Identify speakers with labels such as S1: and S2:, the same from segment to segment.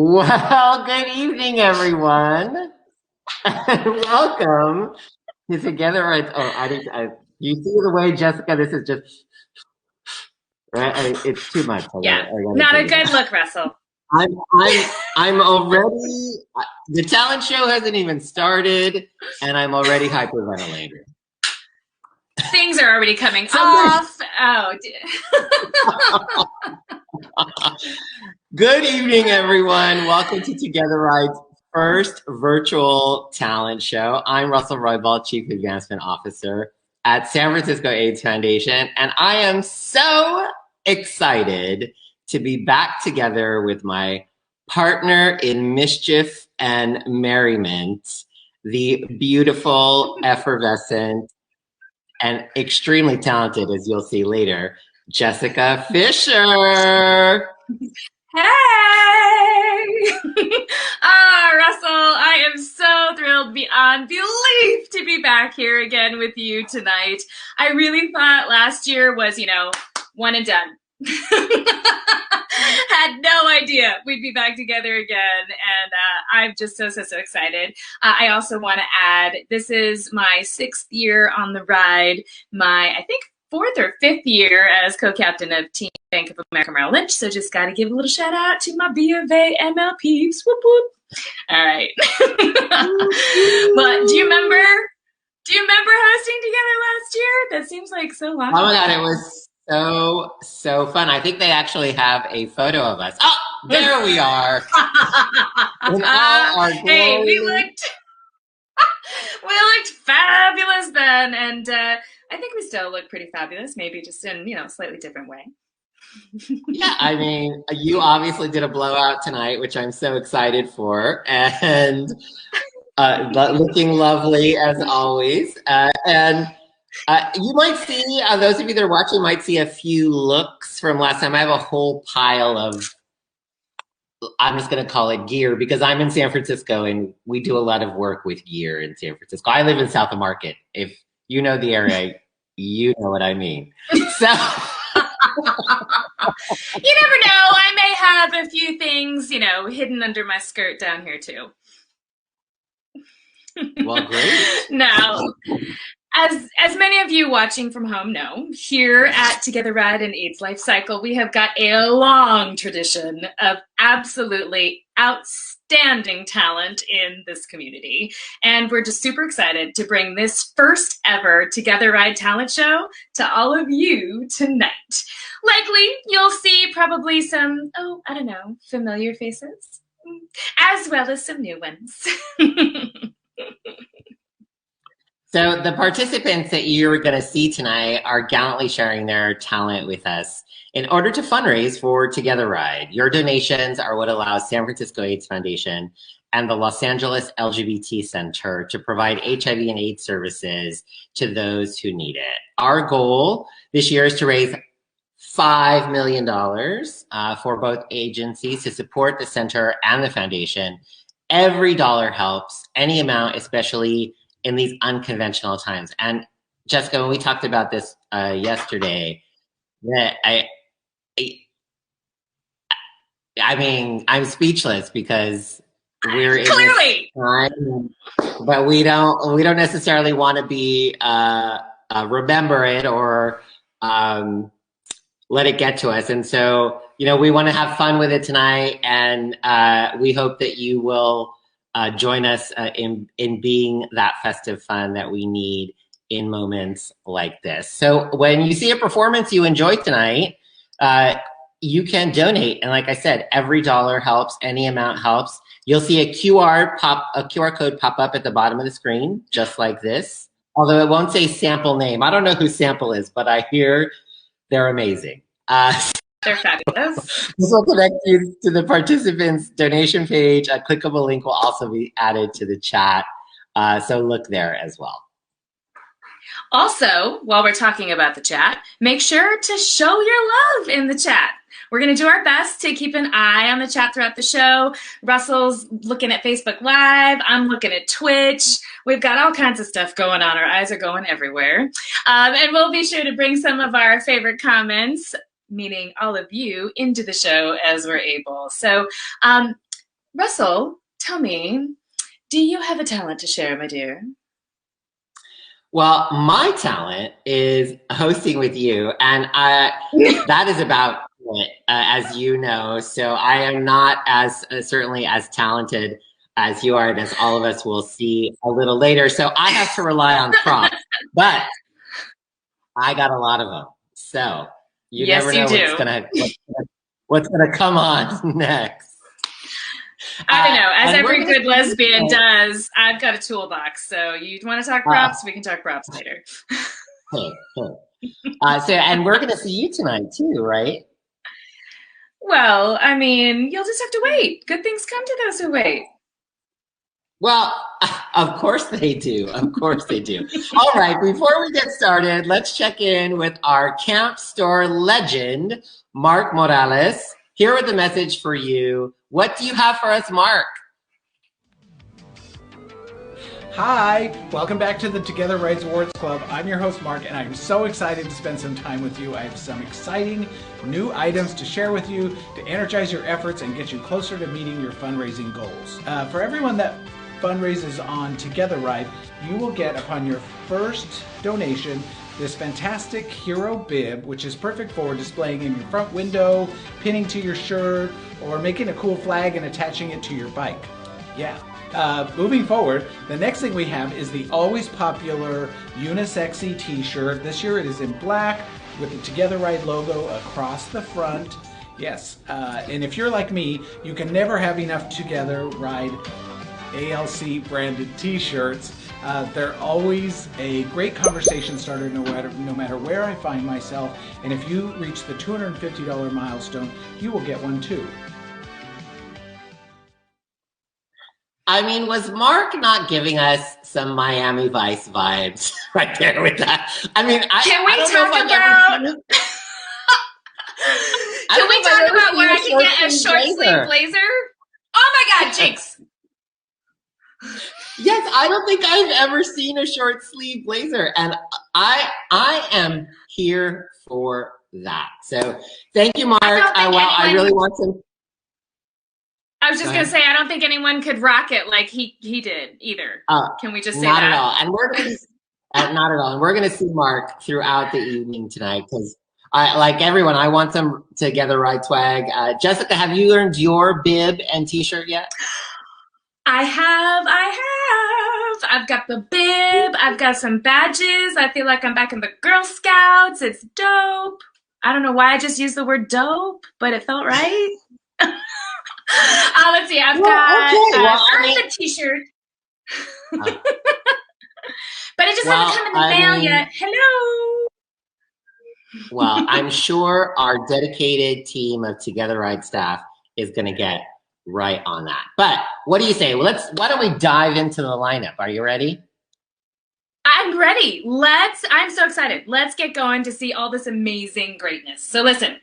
S1: Well, good evening, everyone. Welcome to Together Right. Oh, you see the way, Jessica, this is just, right? It's too much.
S2: Yeah,
S1: I gotta
S2: not a
S1: take it
S2: good
S1: out.
S2: look, Russell.
S1: I'm, I'm, I'm already, the talent show hasn't even started, and I'm already hyperventilating.
S2: Things are already coming
S1: So
S2: off. Oh,
S1: good evening, everyone. Welcome to Together Ride's first virtual talent show. I'm Russell Roybal, Chief Advancement Officer at San Francisco AIDS Foundation, and I am so excited to be back together with my partner in mischief and merriment, the beautiful, effervescent, and extremely talented, as you'll see later, Jessica Fisher.
S2: hey! Russell, I am so thrilled beyond belief to be back here again with you tonight. I really thought last year was, one and done. Had no idea we'd be back together again, and I'm just so excited. I also want to add, this is my 6th year on the ride, I think 4th or 5th year as co-captain of Team Bank of America Merrill Lynch, so just got to give a little shout out to my B of A MLPs. Whoop whoop. All right. But do you remember hosting together last year? That seems like so long ago.
S1: Oh my God, it was so fun. I think they actually have a photo of us. Oh, there we are. In all our glory.
S2: Hey, we looked fabulous then, and I think we still look pretty fabulous, maybe just in, a slightly different way.
S1: Yeah, I mean, you obviously did a blowout tonight, which I'm so excited for, and looking lovely as always. You might see, those of you that are watching might see a few looks from last time. I have a whole pile of, I'm just going to call it gear, because I'm in San Francisco and we do a lot of work with gear in San Francisco. I live in South of Market. If you know the area, you know what I mean. So
S2: you never know. I may have a few things, hidden under my skirt down here too.
S1: Well, great.
S2: Now, as many of you watching from home know, here at Together Ride and AIDS Life Cycle, we have got a long tradition of absolutely outstanding talent in this community. And we're just super excited to bring this first ever Together Ride talent show to all of you tonight. Likely, you'll see probably some, familiar faces, as well as some new ones.
S1: So the participants that you're going to see tonight are gallantly sharing their talent with us in order to fundraise for Together Ride. Your donations are what allows San Francisco AIDS Foundation and the Los Angeles LGBT Center to provide HIV and AIDS services to those who need it. Our goal this year is to raise $5 million for both agencies to support the center and the foundation. Every dollar helps, any amount, especially in these unconventional times. And Jessica, when we talked about this yesterday, that I mean, I'm speechless because we're in
S2: clearly
S1: this time, but we don't necessarily want to be remember it or let it get to us. And so, we want to have fun with it tonight, and we hope that you will join us in being that festive fun that we need in moments like this. So when you see a performance you enjoy tonight, you can donate. And like I said, every dollar helps, any amount helps. You'll see a QR code pop up at the bottom of the screen, just like this. Although it won't say sample name. I don't know who Sample is, but I hear they're amazing.
S2: They're fabulous.
S1: This will connect you to the participants' donation page. A clickable link will also be added to the chat. So look there as well.
S2: Also, while we're talking about the chat, make sure to show your love in the chat. We're going to do our best to keep an eye on the chat throughout the show. Russell's looking at Facebook Live. I'm looking at Twitch. We've got all kinds of stuff going on. Our eyes are going everywhere. And we'll be sure to bring some of our favorite comments, meaning all of you, into the show as we're able. So Russell, tell me, do you have a talent to share, my dear?
S1: Well, my talent is hosting with you, and that is about it, as you know. So I am not as certainly as talented as you are, and as all of us will see a little later. So I have to rely on props, but I got a lot of them. So you
S2: Yes,
S1: never
S2: you
S1: know
S2: do.
S1: what's gonna come on next.
S2: I don't know. As
S1: And we're
S2: every
S1: gonna
S2: good lesbian does, I've got a toolbox. So you want to talk
S1: uh,
S2: props? We can talk props later.
S1: hey, hey. And we're gonna see you tonight too, right?
S2: Well, I mean, you'll just have to wait. Good things come to those who wait.
S1: Well, of course they do. Of course they do. All right, before we get started, let's check in with our Camp Store legend, Mark Morales, here with a message for you. What do you have for us, Mark?
S3: Hi, welcome back to the Together Rides Awards Club. I'm your host, Mark, and I'm so excited to spend some time with you. I have some exciting new items to share with you to energize your efforts and get you closer to meeting your fundraising goals. For everyone that fundraises on Together Ride, you will get, upon your first donation, this fantastic hero bib, which is perfect for displaying in your front window, pinning to your shirt, or making a cool flag and attaching it to your bike. Yeah. Moving forward, the next thing we have is the always popular Unisexy t-shirt. This year it is in black with the Together Ride logo across the front. Yes, and if you're like me, you can never have enough Together Ride ALC branded t-shirts. They're always a great conversation starter no matter where I find myself. And if you reach the $250 milestone, you will get one too.
S1: I mean, was Mark not giving us some Miami Vice vibes right there with that? I mean,
S2: Can we
S1: I don't
S2: talk
S1: know if
S2: about? Can we talk about where I can get a short sleeve blazer? Oh my God, Jinx!
S1: Yes, I don't think I've ever seen a short sleeve blazer, and I am here for that. So thank you, Mark. I really want to.
S2: I was just gonna say, I don't think anyone could rock it like he did either. Can we just say
S1: not
S2: that?
S1: At all. And we're gonna not at all. And we're gonna see Mark throughout the evening tonight because like everyone, I want some Together Ride swag. Jessica, have you earned your bib and t-shirt yet?
S2: I have. I've got the bib. I've got some badges. I feel like I'm back in the Girl Scouts. It's dope. I don't know why I just used the word dope, but it felt right. Let's see. I've got the t-shirt. But it just hasn't come in the mail yet. Hello.
S1: Well, I'm sure our dedicated team of Together Ride staff is going to get right on that. But what do you say? Why don't we dive into the lineup? Are you ready?
S2: I'm ready. I'm so excited. Let's get going to see all this amazing greatness. So listen,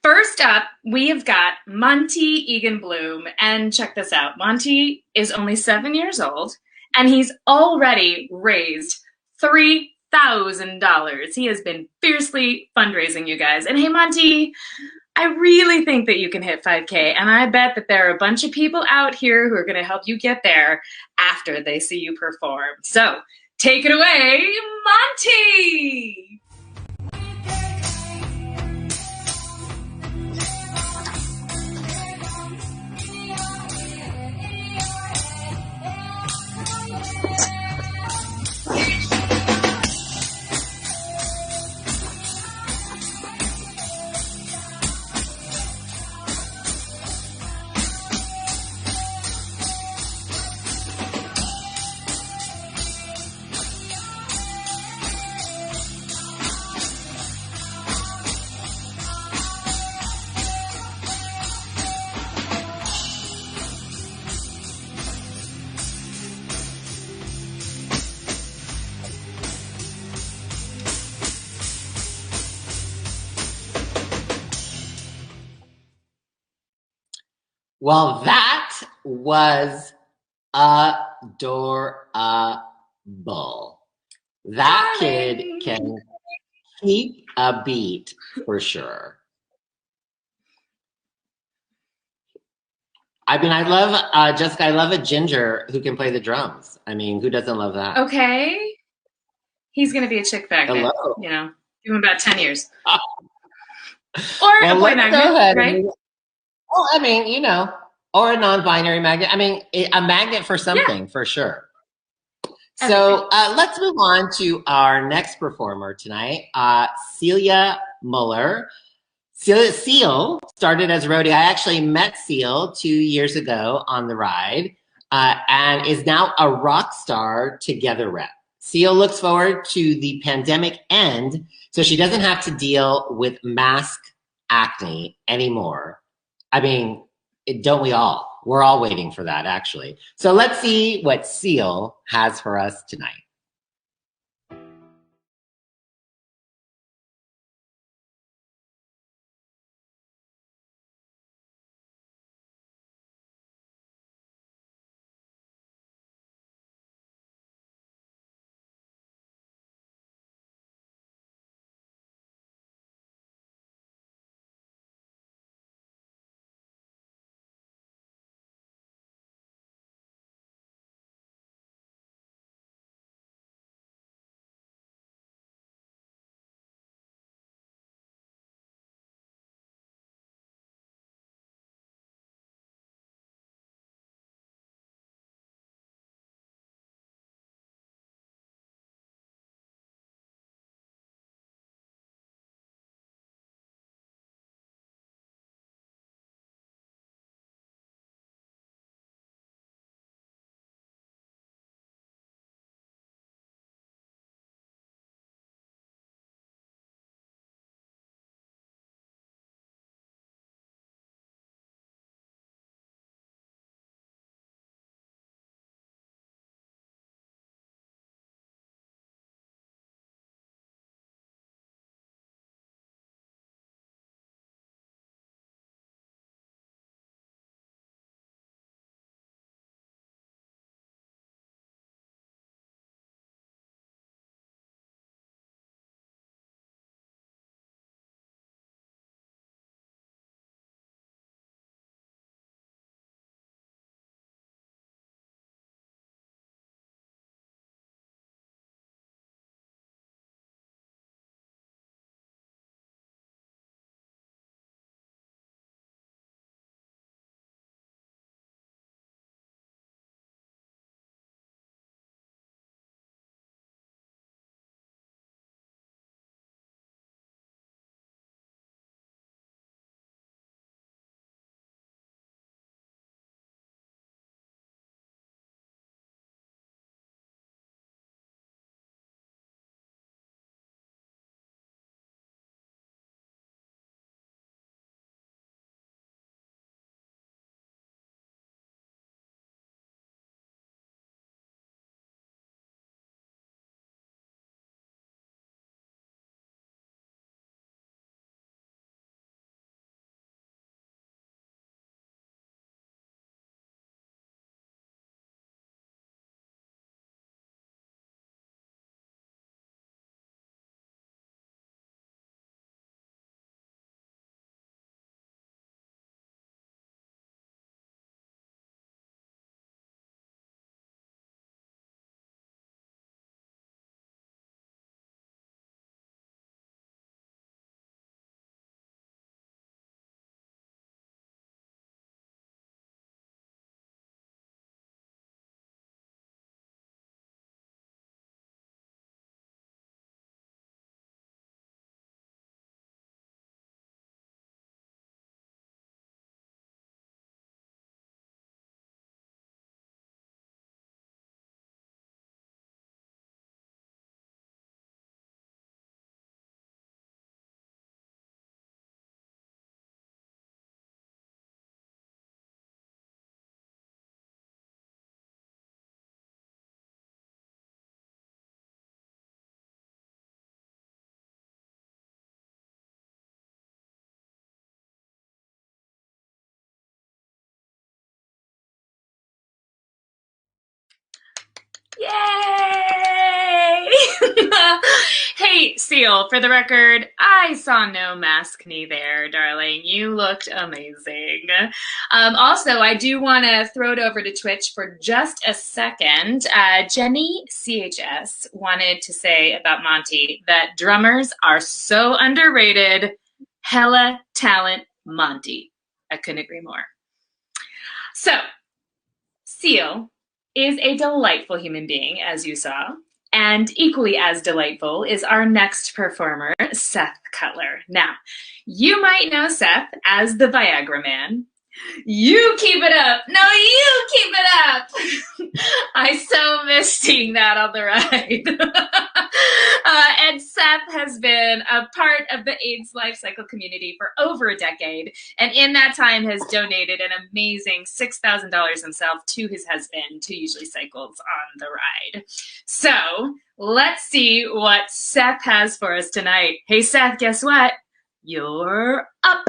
S2: first up, we have got Monty Egan Bloom. And check this out. Monty is only 7 years old, and he's already raised $3,000. He has been fiercely fundraising, you guys. And hey, Monty, I really think that you can hit 5K, and I bet that there are a bunch of people out here who are going to help you get there after they see you perform. So take it away, Monty!
S1: Well, that was adorable. That kid can keep a beat for sure. I mean, I love Jessica. I love a ginger who can play the drums. I mean, who doesn't love that?
S2: Okay. He's going to be a chick magnet,
S1: Hello.
S2: you know, give him about 10 years. Or
S1: Well,
S2: a boy
S1: let's
S2: magnet,
S1: go ahead.
S2: right?
S1: Well, I mean, or a non-binary magnet. I mean, a magnet for something, for sure. So let's move on to our next performer tonight, Celia Muller. Seal started as a roadie. I actually met Seal 2 years ago on the ride, and is now a rock star Together rep. Seal looks forward to the pandemic end so she doesn't have to deal with mask acne anymore. I mean, don't we all? We're all waiting for that, actually. So let's see what Seal has for us tonight.
S2: Yay! Hey, Seal, for the record, I saw no maskne there, darling. You looked amazing. Also, I do want to throw it over to Twitch for just a second. Jenny CHS wanted to say about Monty that drummers are so underrated. Hella talent, Monty. I couldn't agree more. So, Seal is a delightful human being, as you saw. And equally as delightful is our next performer, Seth Cutler. Now, you might know Seth as the Viagra Man. You keep it up. No, you keep it up. I so miss seeing that on the ride. And Seth has been a part of the AIDS Life Cycle community for over a decade, and in that time has donated an amazing $6,000 himself to his husband, who usually cycles on the ride. So let's see what Seth has for us tonight. Hey, Seth, guess what? You're up.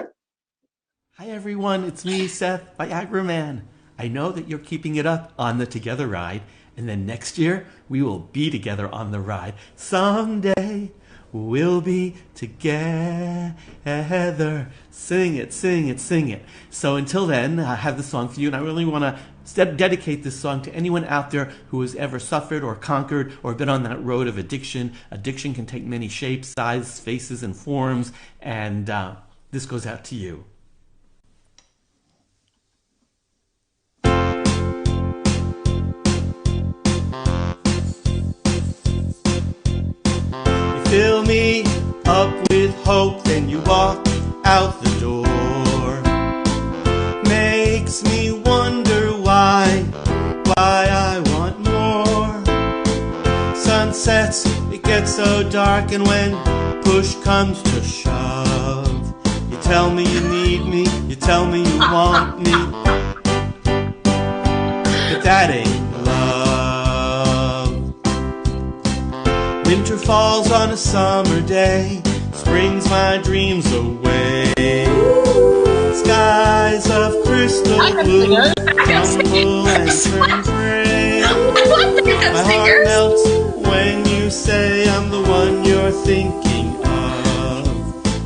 S4: Hi everyone, it's me, Seth, Viagra Man. I know that you're keeping it up on the Together ride, and then next year we will be together on the ride. Someday we'll be together. Sing it, sing it, sing it. So until then, I have the song for you, and I really want to dedicate this song to anyone out there who has ever suffered or conquered or been on that road of addiction. Addiction can take many shapes, sizes, faces, and forms, and this goes out to you. Fill me up with hope, then you walk out the door. Makes me wonder why I want more. Sunsets, it gets so dark, and when push comes to shove, you tell me you need me, you tell me you want me, but that ain't love. Winter falls on a summer day, springs my dreams away. Skies of crystal blue, tumble and turn gray. My heart melts when you say I'm the one you're thinking of.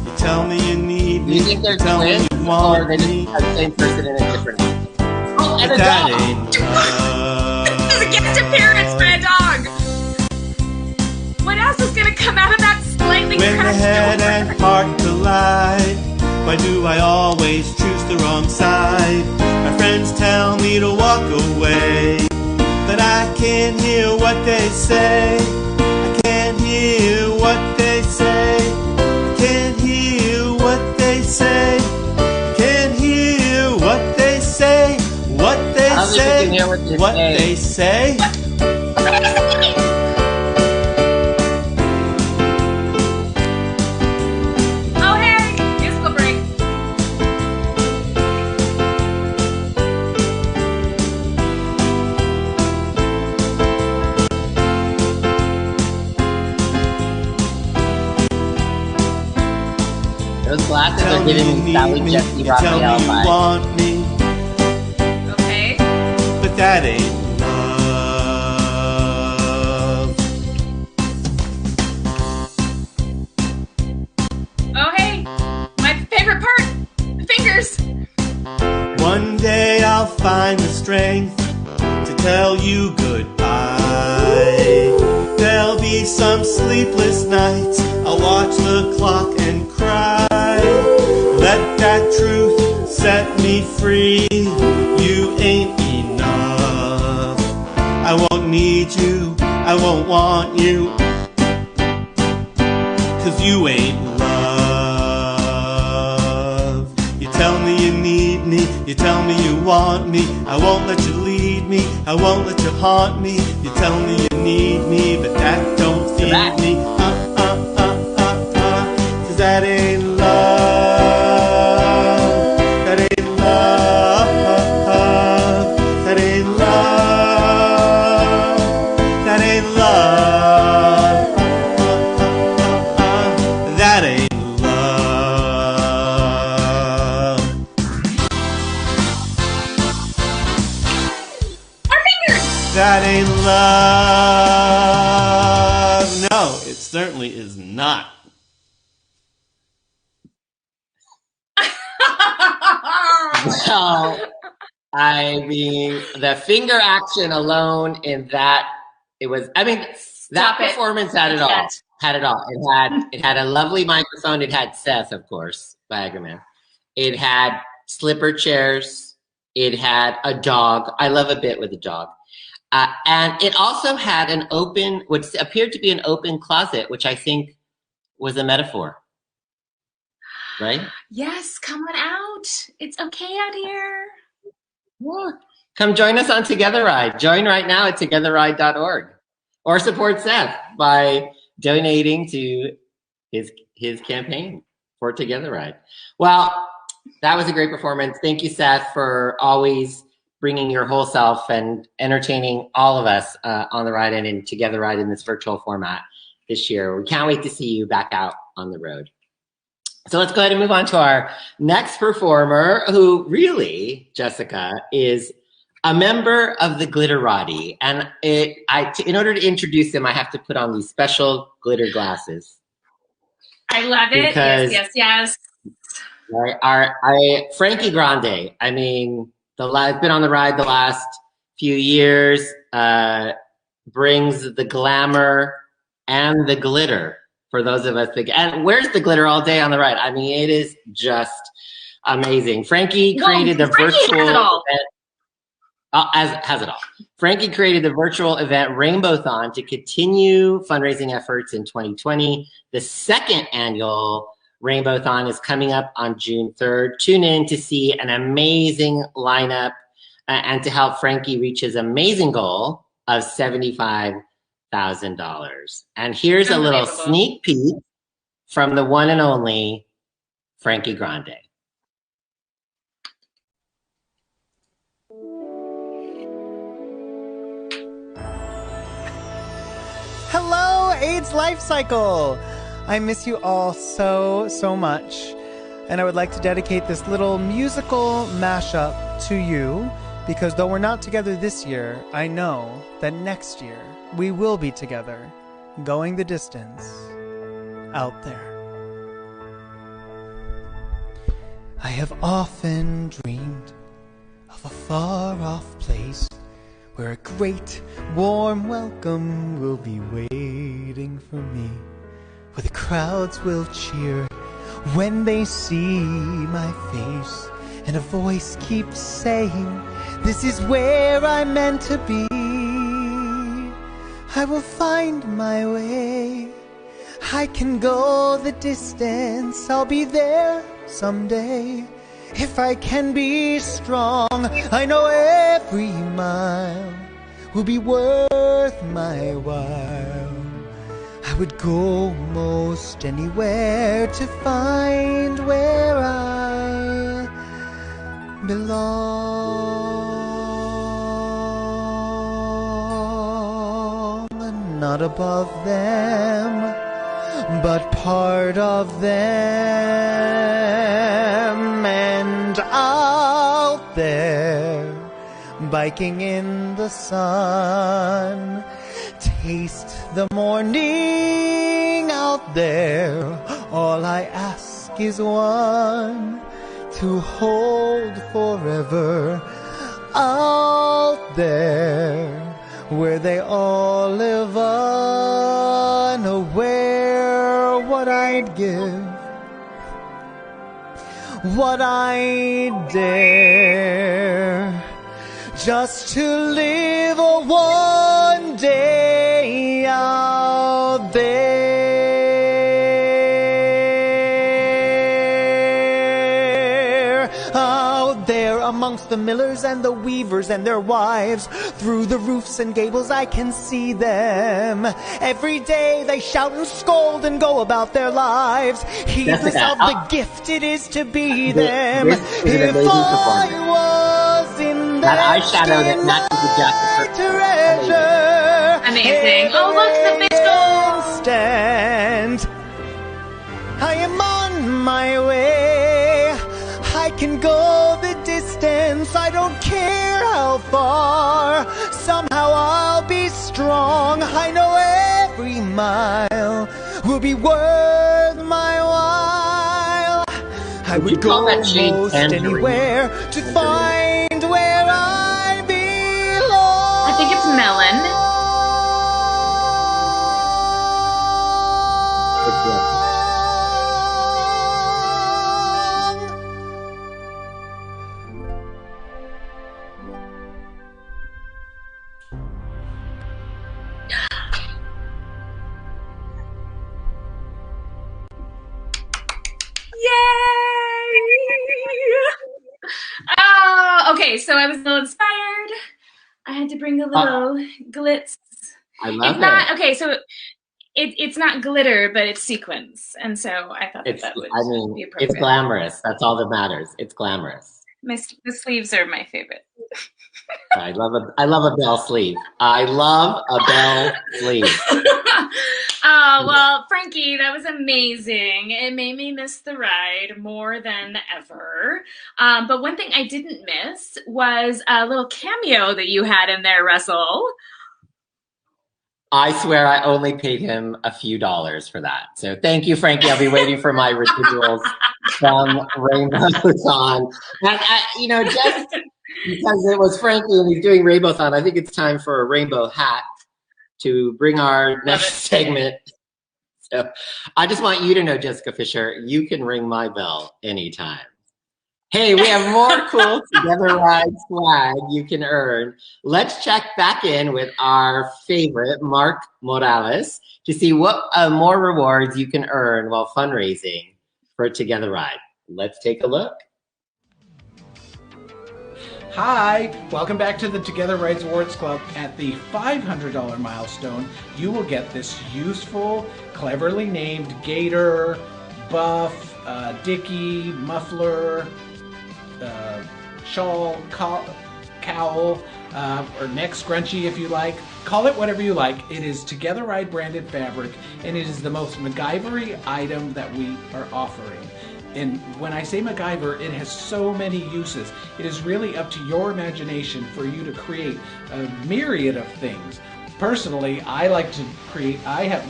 S4: You tell me you need me, you tell me you want me,
S1: the same person in a different house. Oh, and
S4: but that ain't love.
S2: This is a guest appearance for a dog. What else is going to come out of that slightly
S4: When the
S2: crashed
S4: head
S2: door?
S4: and heart collide, why do I always choose the wrong side? My friends tell me to walk away, but I can't hear what they say. I can't hear what they say. I can't hear what they say. I can't hear what they say. What they
S1: I don't think
S4: say.
S1: we can hear what they
S4: What
S1: say.
S4: they say.
S2: Oh, hey, musical break.
S1: Those glasses
S4: Tell
S1: are
S4: me
S1: giving
S4: you
S1: me
S4: need
S1: Sally
S4: me,
S1: Jesse
S4: you tell me
S1: Raphael
S4: you
S1: vibes.
S4: want me,
S2: Okay.
S4: but that ain't love.
S2: Oh, hey, my favorite part, the fingers.
S4: One day I'll find the strength to tell you goodbye. There'll be some sleepless nights, I'll watch the clock and cry. Let that truth set me free. You ain't enough. I won't need you, I won't want you, 'cause you ain't love. You tell me you need me, you tell me you want me, I won't let you lead me, I won't let you haunt me. You tell me you need me, but that don't feed me. 'Cause that ain't love. That ain't love. That ain't love. That ain't love. That ain't love.
S2: Our fingers.
S4: That ain't love. No, it's certainly is not.
S1: Well, I mean, the finger action alone in that, that performance had it all. Had it all. It had a lovely microphone. It had Seth, of course, Viagra Man. It had slipper chairs. It had a dog. I love a bit with a dog. And it also had what appeared to be an open closet, which I think was a metaphor. Right?
S2: Yes, come on out. It's okay out here.
S1: Yeah. Come join us on Together Ride. Join right now at togetherride.org. Or support Seth by donating to his campaign for Together Ride. Well, that was a great performance. Thank you, Seth, for always bringing your whole self and entertaining all of us on the ride and in Together Ride in this virtual format this year. We can't wait to see you back out on the road. So let's go ahead and move on to our next performer, who really, Jessica, is a member of the Glitterati. And in order to introduce him, I have to put on these special glitter glasses.
S2: I love it. Yes.
S1: Frankie Grande. I mean, I've been on the ride the last few years, brings the glamour and the glitter for those of us and wears the glitter all day on the ride. I mean, it is just amazing. Frankie created the virtual event. Has it all. Frankie created the virtual event Rainbow-thon to continue fundraising efforts in 2020. The second annual Rainbow-thon is coming up on June 3rd. Tune in to see an amazing lineup and to help Frankie reach his amazing goal of $75,000. And here's a little sneak peek from the one and only Frankie Grande.
S5: Hello, AIDS Life Cycle! I miss you all so much. And I would like to dedicate this little musical mashup to you, because though we're not together this year, I know that next year we will be together, going the distance out there. I have often dreamed of a far-off place where a great warm welcome will be waiting for me, where the crowds will cheer when they see my face, and a voice keeps saying, this is where I'm meant to be. I will find my way. I can go the distance. I'll be there someday. If I can be strong, I know every mile will be worth my while. I would go most anywhere to find where I belong. Not above them, but part of them, and out there, biking in the sun. Taste the morning out there. All I ask is one, to hold forever out there, where they all live unaware what I'd give, what I'd dare, just to live a one day out there. Out there amongst the millers and the weavers and their wives, through the roofs and gables I can see them. Every day they shout and scold and go about their lives, heedless of the gift it is to be them. If I was in that
S1: eyeshadow that matches the jacket.
S5: Treasure.
S2: Amazing. Oh, look, the visual.
S5: Stand. I am on my way. I can go the distance. I don't care how far. Somehow I'll be strong. I know every mile will be worth my while. I would go most anywhere to find where I belong.
S2: I think it's melon. Okay, so I was a little inspired. I had to bring a little glitz.
S1: I love
S2: it. Okay, so it's not glitter, but it's sequins, and so I thought that would be appropriate.
S1: It's glamorous. That's all that matters. It's glamorous.
S2: The sleeves are my favorite.
S1: I love a bell sleeve. I love a bell sleeve.
S2: Oh, well, Frankie, that was amazing. It made me miss the ride more than ever. But one thing I didn't miss was a little cameo that you had in there, Russell.
S1: I swear I only paid him a few dollars for that. So thank you, Frankie. I'll be waiting for my residuals from Rainbow-thon. Just because it was Frankie and he's doing Rainbow-thon, I think it's time for a rainbow hat to bring our next segment. So I just want you to know, Jessica Fisher, you can ring my bell anytime. Hey, we have more cool Together Ride swag you can earn. Let's check back in with our favorite, Mark Morales, to see what more rewards you can earn while fundraising for Together Ride. Let's take a look.
S3: Hi, welcome back to the Together Rides Awards Club. At the $500 milestone, you will get this useful, cleverly named gator, buff, dicky, muffler, shawl, cowl, or neck scrunchie if you like. Call it whatever you like. It is Together Ride branded fabric, and it is the most MacGyver-y item that we are offering. And when I say MacGyver, it has so many uses. It is really up to your imagination for you to create a myriad of things. Personally, I like to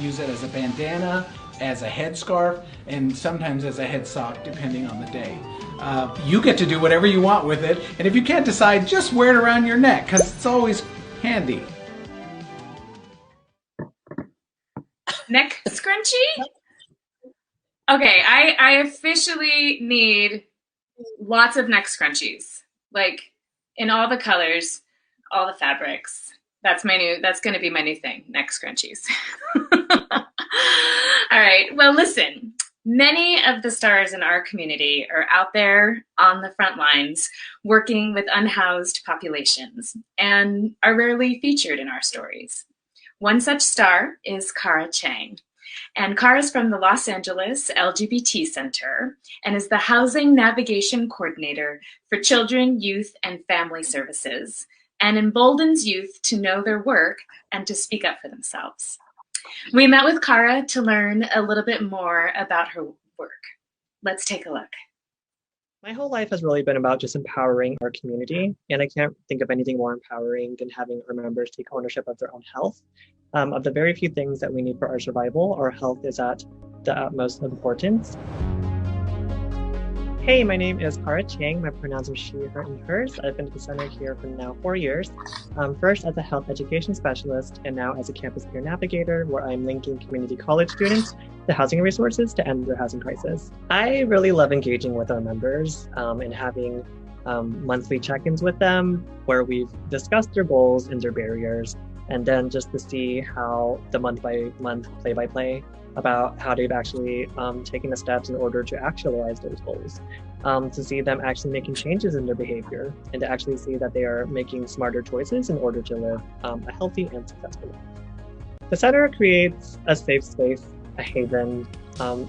S3: use it as a bandana, as a headscarf, and sometimes as a head sock, depending on the day. You get to do whatever you want with it, and if you can't decide, just wear it around your neck, because it's always handy.
S2: Neck scrunchie? Okay, I officially need lots of neck scrunchies, like in all the colors, all the fabrics. That's going to be my new thing, neck scrunchies. All right, well, listen, many of the stars in our community are out there on the front lines working with unhoused populations and are rarely featured in our stories. One such star is Kara Chang. And Kara is from the Los Angeles LGBT Center and is the Housing Navigation Coordinator for Children, Youth, and Family Services, and emboldens youth to know their work and to speak up for themselves. We met with Kara to learn a little bit more about her work. Let's take a look.
S6: My whole life has really been about just empowering our community, and I can't think of anything more empowering than having our members take ownership of their own health. Of the very few things that we need for our survival, our health is at the utmost importance. Hey, my name is Kara Chang. My pronouns are she, her, and hers. I've been at the center here for now 4 years. First as a health education specialist, and now as a campus peer navigator, where I'm linking community college students to housing resources to end their housing crisis. I really love engaging with our members and having monthly check-ins with them, where we've discussed their goals and their barriers, and then just to see how the month-by-month play-by-play about how they've actually taken the steps in order to actualize those goals, to see them actually making changes in their behavior, and to actually see that they are making smarter choices in order to live a healthy and successful life. The center creates a safe space, a haven.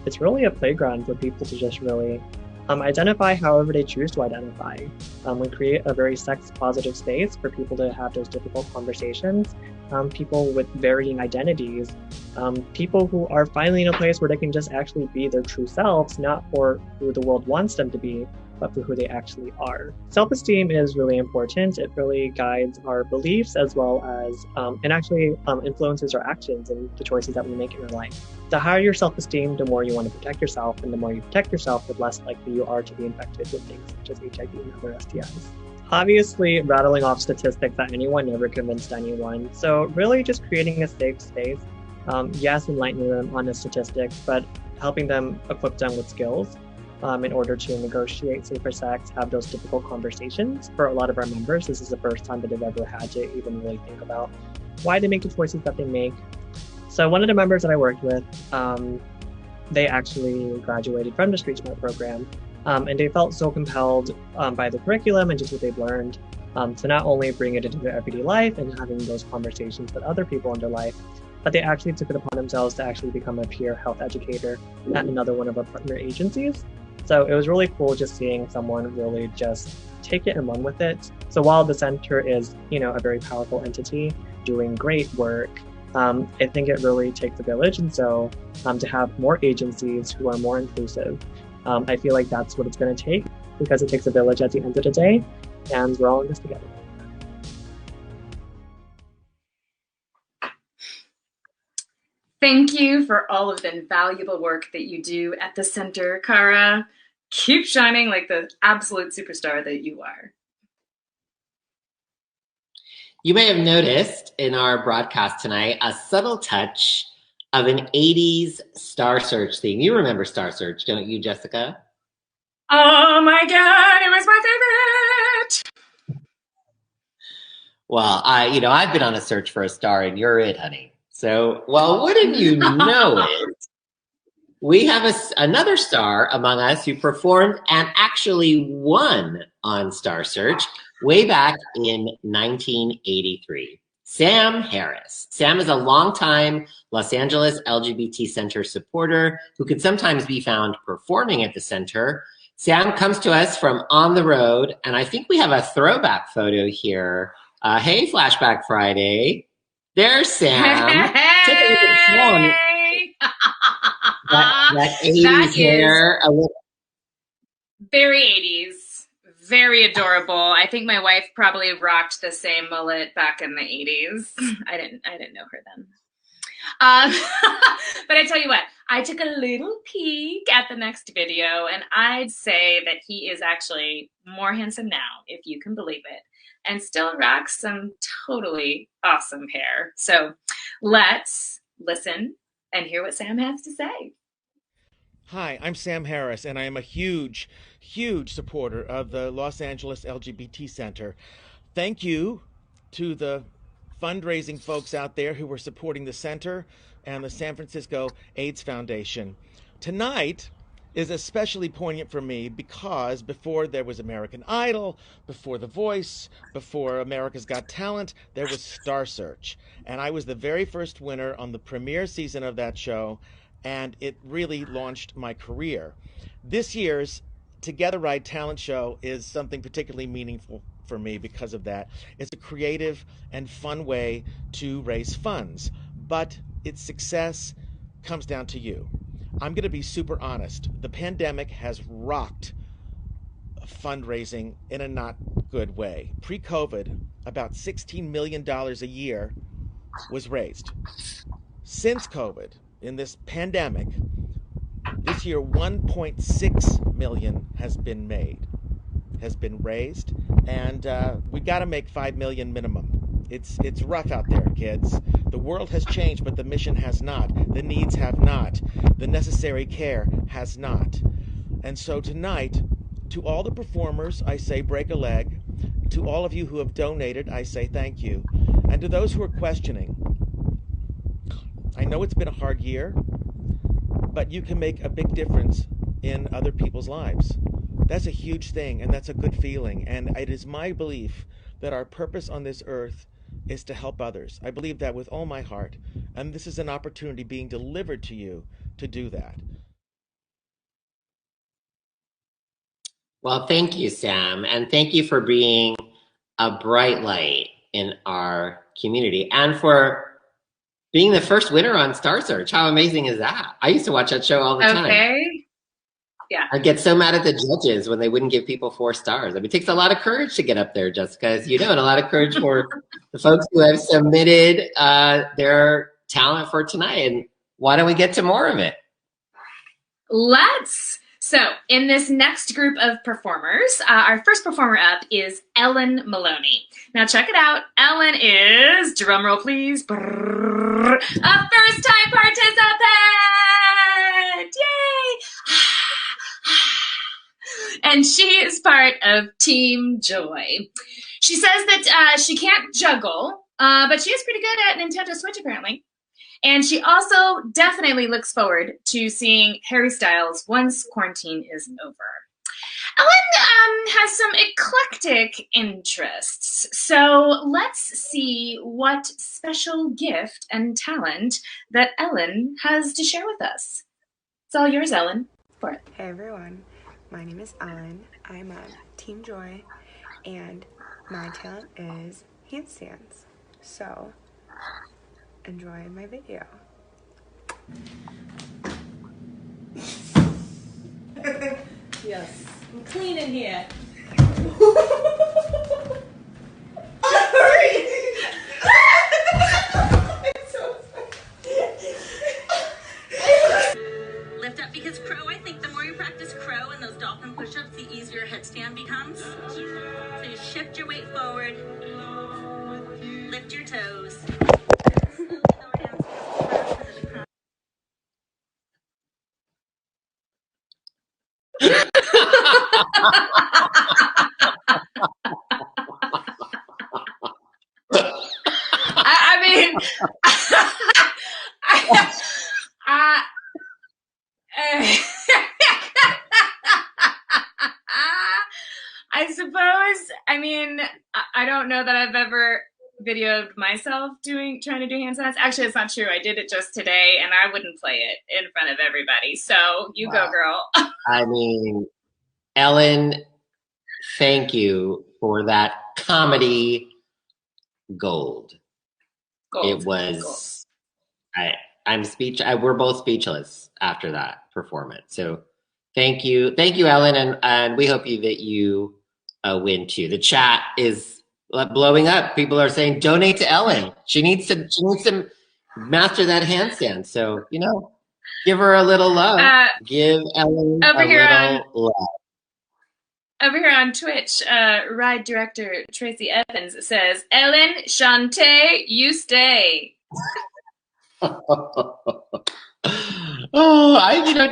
S6: It's really a playground for people to just really identify however they choose to identify. We create a very sex-positive space for people to have those difficult conversations, people with varying identities, people who are finally in a place where they can just actually be their true selves, not for who the world wants them to be, but for who they actually are. Self-esteem is really important. It really guides our beliefs as well as, and actually influences our actions and the choices that we make in our life. The higher your self-esteem, the more you want to protect yourself, and the more you protect yourself, the less likely you are to be infected with things such as HIV and other STIs. Obviously, rattling off statistics that anyone never convinced anyone. So really just creating a safe space. Yes, enlightening them on the statistics, but helping them, equip them with skills in order to negotiate safer sex, have those difficult conversations. For a lot of our members, this is the first time that they've ever had to even really think about why they make the choices that they make. So one of the members that I worked with, they actually graduated from the Street Smart program, and they felt so compelled by the curriculum and just what they've learned to not only bring it into their everyday life and having those conversations with other people in their life, but they actually took it upon themselves to actually become a peer health educator at another one of our partner agencies. So it was really cool just seeing someone really just take it and run with it. So while the center is, a very powerful entity doing great work, I think it really takes a village. And so to have more agencies who are more inclusive, I feel like that's what it's going to take, because it takes a village at the end of the day, and we're all in this together.
S2: Thank you for all of the invaluable work that you do at the center, Cara. Keep shining like the absolute superstar that you are.
S1: You may have noticed in our broadcast tonight a subtle touch of an 80s Star Search theme. You remember Star Search, don't you, Jessica?
S2: Oh my God, it was my favorite!
S1: Well, I've been on a search for a star, and you're it, honey. So, well, wouldn't you know it? We have another star among us who performed and actually won on Star Search way back in 1983. Sam Harris. Sam is a longtime Los Angeles LGBT Center supporter who can sometimes be found performing at the center. Sam comes to us from on the road, and I think we have a throwback photo here. Hey, Flashback Friday. There's Sam.
S2: Hey!
S1: That 80s hair.
S2: Very 80s. Very adorable. I think my wife probably rocked the same mullet back in the 80s. I didn't know her then. But I tell you what, I took a little peek at the next video, and I'd say that he is actually more handsome now, if you can believe it, and still rocks some totally awesome hair. So let's listen and hear what Sam has to say.
S7: Hi, I'm Sam Harris, and I am a huge, huge supporter of the Los Angeles LGBT Center. Thank you to the fundraising folks out there who were supporting the center and the San Francisco AIDS Foundation. Tonight is especially poignant for me because before there was American Idol, before The Voice, before America's Got Talent, there was Star Search. And I was the very first winner on the premiere season of that show, and it really launched my career. This year's Together Ride talent show is something particularly meaningful for me because of that. It's a creative and fun way to raise funds, but its success comes down to you. I'm going to be super honest. The pandemic has rocked fundraising in a not good way. Pre-COVID, about $16 million a year was raised. Since COVID, in this pandemic, this year 1.6 million has been raised, and we got to make 5 million minimum. It's rough out there, kids. The world has changed, but the mission has not. The needs have not. The necessary care has not. And so tonight, to all the performers, I say break a leg. To all of you who have donated, I say thank you. And to those who are questioning, I know it's been a hard year, but you can make a big difference in other people's lives. That's a huge thing, and that's a good feeling. And it is my belief that our purpose on this earth is to help others. I believe that with all my heart. And this is an opportunity being delivered to you to do that.
S1: Well, thank you, Sam. And thank you for being a bright light in our community and for being the first winner on Star Search. How amazing is that? I used to watch that show all the time.
S2: Okay. Yeah.
S1: I get so mad at the judges when they wouldn't give people 4 stars. I mean, it takes a lot of courage to get up there, Jessica, as you know, and a lot of courage for the folks who have submitted their talent for tonight. And why don't we get to more of it?
S2: Let's. So, in this next group of performers, our first performer up is Ellen Maloney. Now, check it out. Ellen is, drumroll please, a first-time participant! Yay! And she is part of Team Joy. She says that she can't juggle, but she is pretty good at Nintendo Switch, apparently. And she also definitely looks forward to seeing Harry Styles once quarantine is over. Ellen has some eclectic interests, so let's see what special gift and talent that Ellen has to share with us. It's all yours, Ellen. For it.
S8: Hey everyone, my name is Ellen. I'm a Team Joy, and my talent is handstands. So, enjoy my video.
S9: Yes, I'm clean in here.
S10: Lift up because crow, I think the more you practice crow and those dolphin push-ups, the easier headstand becomes. So you shift your weight forward, lift your toes.
S2: I mean, I suppose, I mean, I don't know that I've ever videoed myself trying to do handstands. Actually, it's not true. I did it just today, and I wouldn't play it in front of everybody. So you go, girl.
S1: I mean, Ellen, thank you for that comedy gold. It was, we're both speechless after that performance. So thank you, Ellen, and we hope that you win too. The chat is blowing up. People are saying donate to Ellen. She needs to master that handstand. So give her a little love. Give Ellen a little love.
S2: Over here on Twitch, ride director Tracy Evans says, Ellen, Shantae, you stay.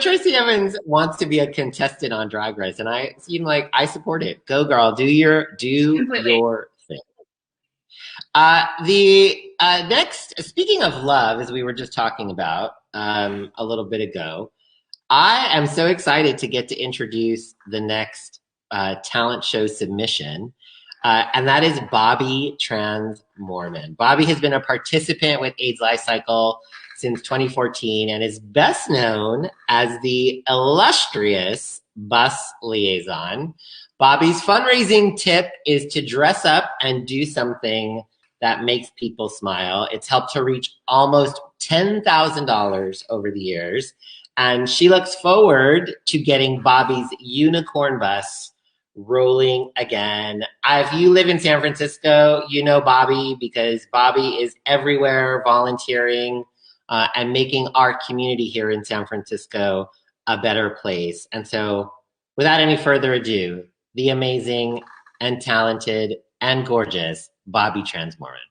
S1: Tracy Evans wants to be a contestant on Drag Race, and I support it. Go, girl, do your thing. The next, speaking of love, as we were just talking about a little bit ago, I am so excited to get to introduce the next talent show submission, and that is Bobby Trans Mormon. Bobby has been a participant with AIDS Life Cycle since 2014 and is best known as the illustrious bus liaison. Bobby's fundraising tip is to dress up and do something that makes people smile. It's helped her reach almost $10,000 over the years, and she looks forward to getting Bobby's unicorn bus rolling again. If you live in San Francisco, you know Bobby because Bobby is everywhere volunteering and making our community here in San Francisco a better place. And so without any further ado, the amazing and talented and gorgeous Bobby Trans Mormon.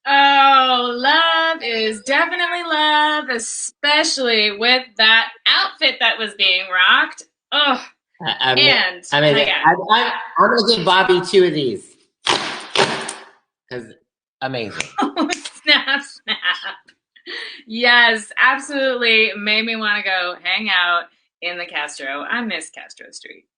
S2: Oh, love is definitely love, especially with that outfit that was being rocked. Oh,
S1: I'm
S2: and
S1: gonna give Bobby 2 of these because amazing.
S2: oh, snap, snap. Yes, absolutely. Made me want to go hang out in the Castro. I miss Castro Street.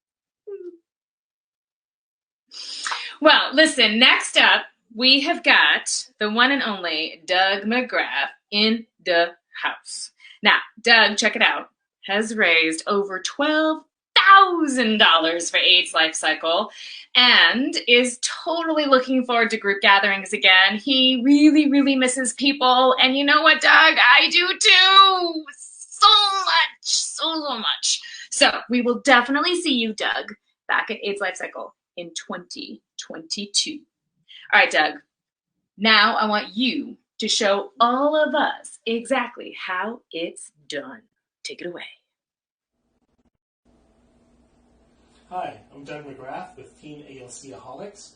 S2: Well, listen, next up, we have got the one and only Doug McGrath in the house. Now, Doug, check it out, has raised over $12,000 for AIDS Life Cycle and is totally looking forward to group gatherings again. He really, really misses people. And you know what, Doug? I do too. So much. So we will definitely see you, Doug, back at AIDS Life Cycle in 2022. All right, Doug. Now I want you to show all of us exactly how it's done. Take it away.
S11: Hi, I'm Doug McGrath with Team ALC-aholics.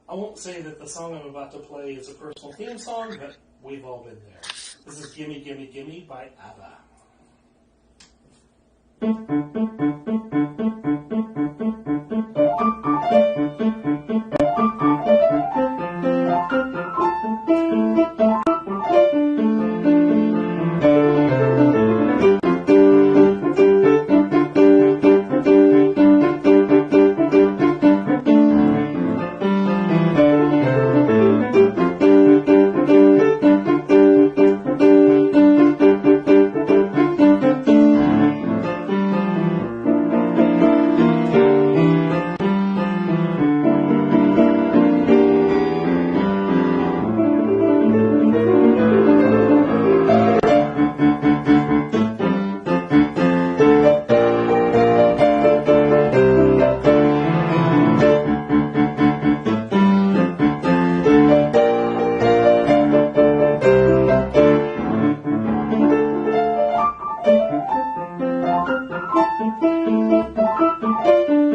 S11: I won't say that the song I'm about to play is a personal theme song, but we've all been there. This is Gimme Gimme Gimme by ABBA.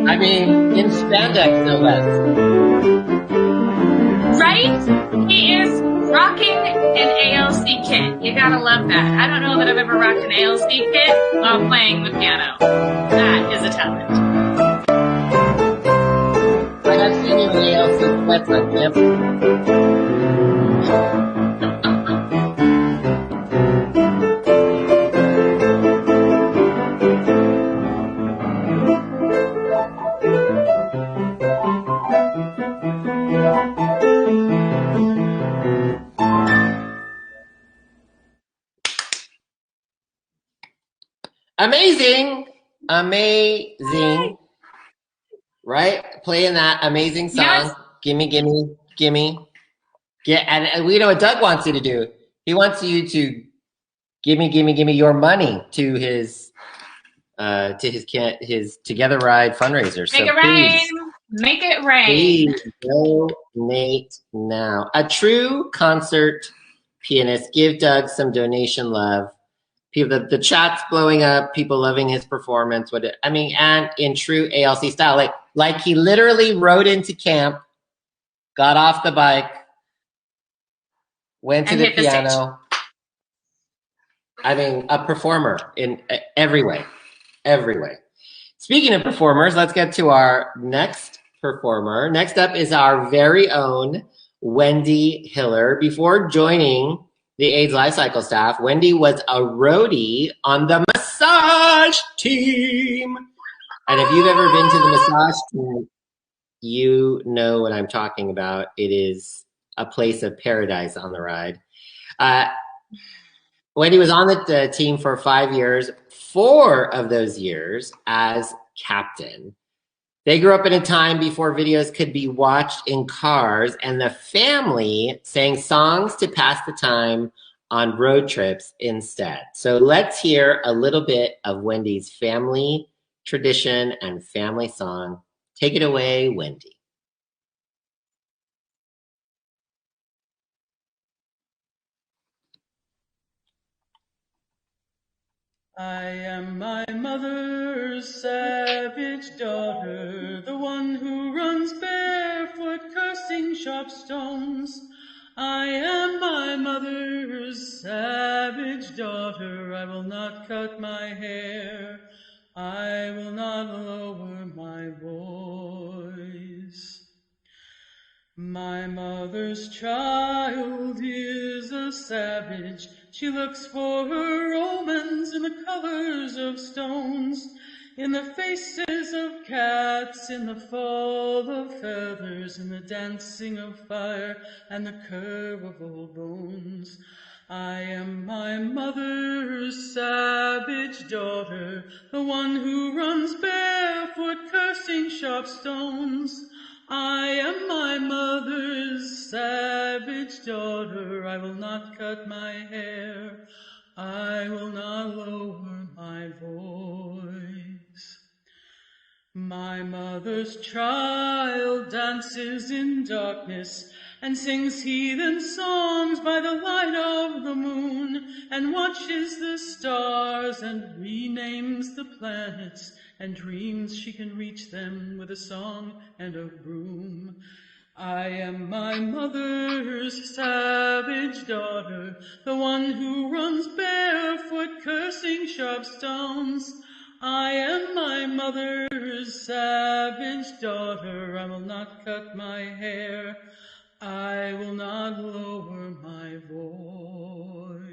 S1: I mean, in spandex, no less.
S2: Right? He is rocking an ALC kit. You gotta love that. I don't know that I've ever rocked an ALC kit while playing the piano. That is a talent.
S1: I have seen you in ALC sweats on campus. Amazing, right? Playing that amazing song, yes. Gimme, gimme, gimme. And we know what Doug wants you to do. He wants you to gimme your money to his Together Ride fundraiser.
S2: Make it rain. Make it rain.
S1: Please donate now. A true concert pianist. Give Doug some donation love. People, the chat's blowing up. People loving his performance. And in true ALC style, like he literally rode into camp, got off the bike, went to the piano. A performer in every way. Speaking of performers, let's get to our next performer. Next up is our very own Wendy Hiller. Before joining the AIDS Life Cycle staff, Wendy was a roadie on the massage team. And if you've ever been to the massage team, you know what I'm talking about. It is a place of paradise on the ride. Wendy was on the team for 5 years, 4 of those years as captain. They grew up in a time before videos could be watched in cars, and the family sang songs to pass the time on road trips instead. So let's hear a little bit of Wendy's family tradition and family song. Take it away, Wendy.
S12: I am my mother's savage daughter, the one who runs barefoot, cursing sharp stones. I am my mother's savage daughter. I will not cut my hair. I will not lower my voice. My mother's child is a savage. She looks for her omens in the colors of stones, in the faces of cats, in the fall of feathers, in the dancing of fire, and the curve of old bones. I am my mother's savage daughter, the one who runs barefoot, cursing sharp stones. I am my mother's savage daughter. I will not cut my hair. I will not lower my voice. My mother's child dances in darkness and sings heathen songs by the light of the moon, and watches the stars and renames the planets, and dreams she can reach them with a song and a broom. I am my mother's savage daughter, the one who runs barefoot, cursing sharp stones. I am my mother's savage daughter. I will not cut my hair. I will not lower my voice.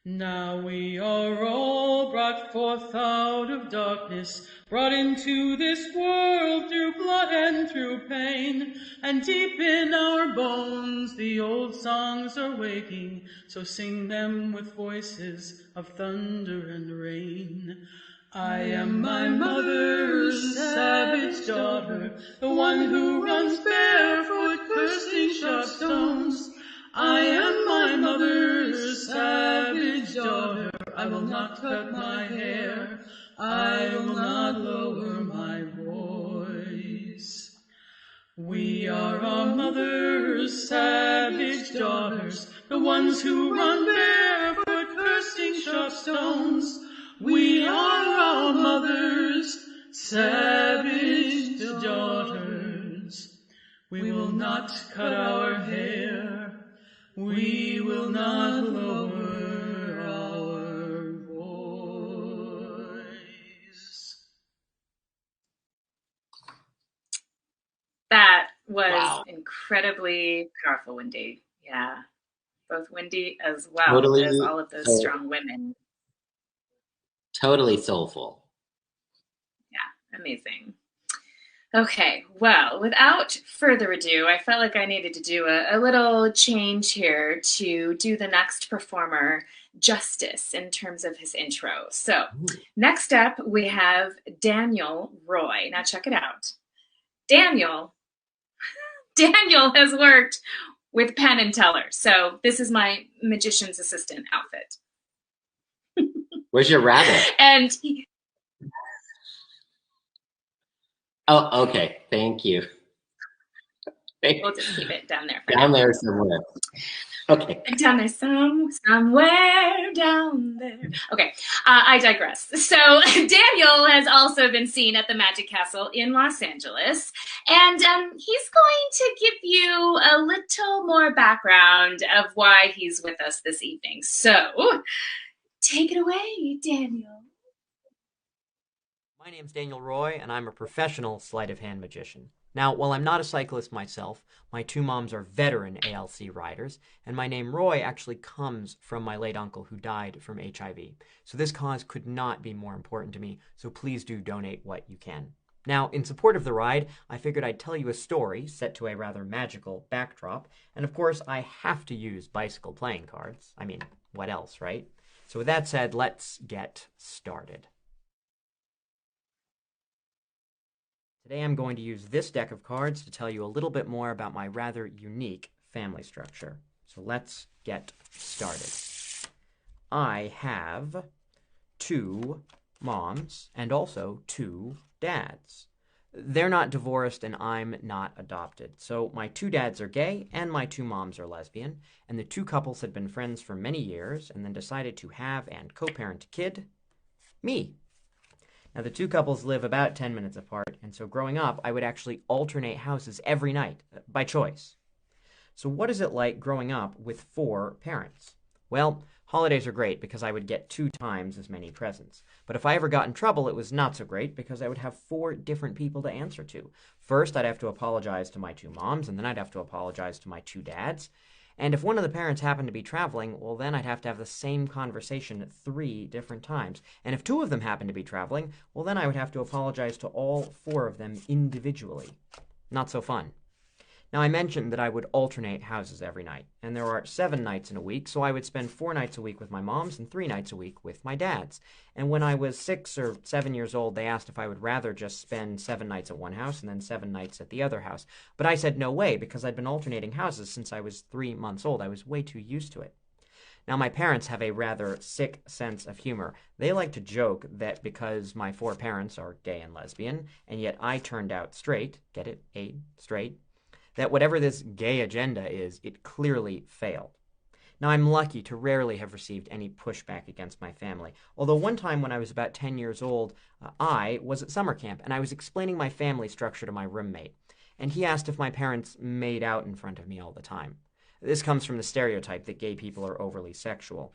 S12: Now we are all brought forth out of darkness, brought into this world through blood and through pain, and deep in our bones the old songs are waking, so sing them with voices of thunder and rain. I am my mother's savage daughter, the one who runs barefoot, cursing sharp stones. I am my mother's savage daughter. I will not cut my hair. I will not lower my voice. We are our mother's savage daughters, the ones who run barefoot, cursing sharp stones. We are our mother's savage daughters. We will not cut our hair. We will not lower our voice.
S2: That was
S1: Wow.
S2: incredibly powerful, Wendy. Yeah. Both Wendy as well
S1: Totally.
S2: as all of those strong women.
S1: Totally soulful.
S2: Yeah, amazing. Okay, well, without further ado, I felt like I needed to do a little change here to do the next performer justice in terms of his intro. So, next up, we have Daniel Roy. Now, check it out. Daniel has worked with Penn and Teller. So, this is my magician's assistant outfit.
S1: Where's your rabbit?
S2: And
S1: Oh, okay. Thank you.
S2: we'll just keep it down there for
S1: Down
S2: now.
S1: there somewhere. Okay.
S2: Down there, somewhere down there. Okay, I digress. So Daniel has also been seen at the Magic Castle in Los Angeles, and he's going to give you a little more background of why he's with us this evening. So, take it away, Daniel.
S13: My name's Daniel Roy, and I'm a professional sleight of hand magician. Now, while I'm not a cyclist myself, my two moms are veteran ALC riders, and my name Roy actually comes from my late uncle who died from HIV. So this cause could not be more important to me, so please do donate what you can. Now, in support of the ride, I figured I'd tell you a story set to a rather magical backdrop, and of course I have to use bicycle playing cards. I mean, what else, right? So with that said, let's get started. Today I'm going to use this deck of cards to tell you a little bit more about my rather unique family structure. So let's get started. I have 2 moms and also 2 dads. They're not divorced and I'm not adopted. So my 2 dads are gay and my 2 moms are lesbian, and the 2 couples had been friends for many years and then decided to have and co-parent a kid, me. Now, the 2 couples live about 10 minutes apart, and so growing up, I would actually alternate houses every night, by choice. So what is it like growing up with 4 parents? Well, holidays are great because I would get 2 times as many presents. But if I ever got in trouble, it was not so great because I would have 4 different people to answer to. First, I'd have to apologize to my 2 moms, and then I'd have to apologize to my 2 dads. And if one of the parents happened to be traveling, well, then I'd have to have the same conversation 3 different times. And if 2 of them happened to be traveling, well, then I would have to apologize to all 4 of them individually. Not so fun. Now, I mentioned that I would alternate houses every night, and there are 7 nights in a week, so I would spend 4 nights a week with my moms and 3 nights a week with my dads. And when I was 6 or 7 years old, they asked if I would rather just spend 7 nights at one house and then 7 nights at the other house. But I said no way, because I'd been alternating houses since I was 3 months old. I was way too used to it. Now, my parents have a rather sick sense of humor. They like to joke that because my 4 parents are gay and lesbian, and yet I turned out straight, get it, straight, that whatever this gay agenda is, it clearly failed. Now, I'm lucky to rarely have received any pushback against my family, although one time when I was about 10 years old, I was at summer camp, and I was explaining my family structure to my roommate, and he asked if my parents made out in front of me all the time. This comes from the stereotype that gay people are overly sexual.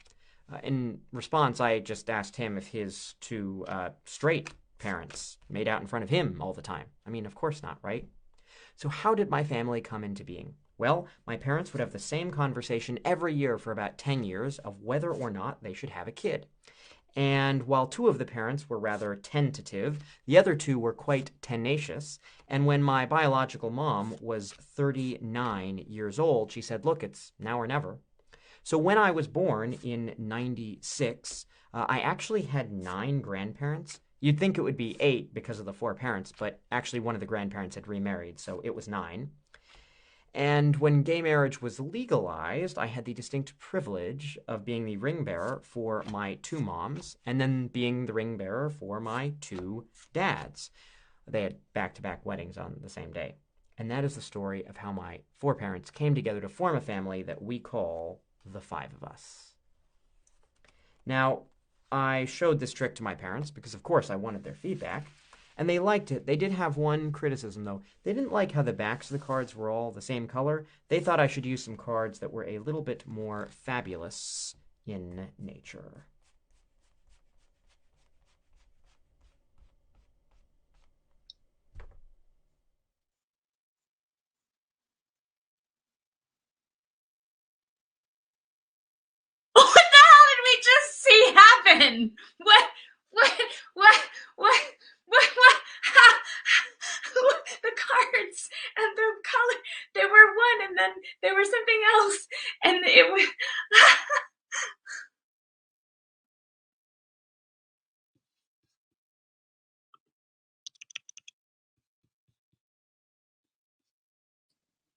S13: In response, I just asked him if his 2 straight parents made out in front of him all the time. I mean, of course not, right? So how did my family come into being? Well, my parents would have the same conversation every year for about 10 years of whether or not they should have a kid. And while 2 of the parents were rather tentative, the other 2 were quite tenacious. And when my biological mom was 39 years old, she said, look, it's now or never. So when I was born in 96, I actually had 9 grandparents. You'd think it would be 8 because of the 4 parents, but actually one of the grandparents had remarried, so it was 9. And when gay marriage was legalized, I had the distinct privilege of being the ring bearer for my 2 moms, and then being the ring bearer for my 2 dads. They had back-to-back weddings on the same day. And that is the story of how my 4 parents came together to form a family that we call the 5 of us. Now, I showed this trick to my parents because, of course, I wanted their feedback, and they liked it. They did have one criticism, though. They didn't like how the backs of the cards were all the same color. They thought I should use some cards that were a little bit more fabulous in nature.
S2: What the hell did we just see happen? What, the cards and the color, they were one and then they were something else. And it was,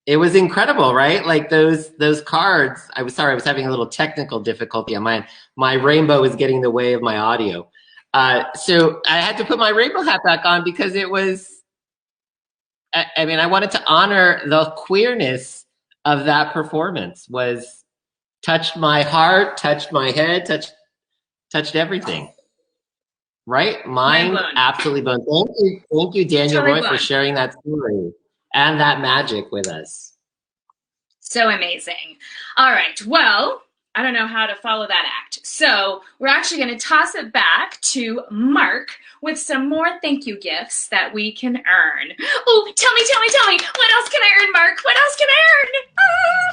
S1: It was incredible, right? Like those cards. I was sorry, I was having a little technical difficulty on mine. My rainbow was getting in the way of my audio. So I had to put my rainbow hat back on because it was, I mean, I wanted to honor the queerness of that performance. Was touched my heart, touched my head, touched everything. Right? Mind absolutely blown. Thank you, Daniel
S2: Totally
S1: Roy, for sharing that story and that magic with us.
S2: so amazing. All right, well, I don't know how to follow that act. So we're actually going to toss it back to Mark with some more thank you gifts that we can earn. Oh, tell me, what else can I earn, Mark? What else can I earn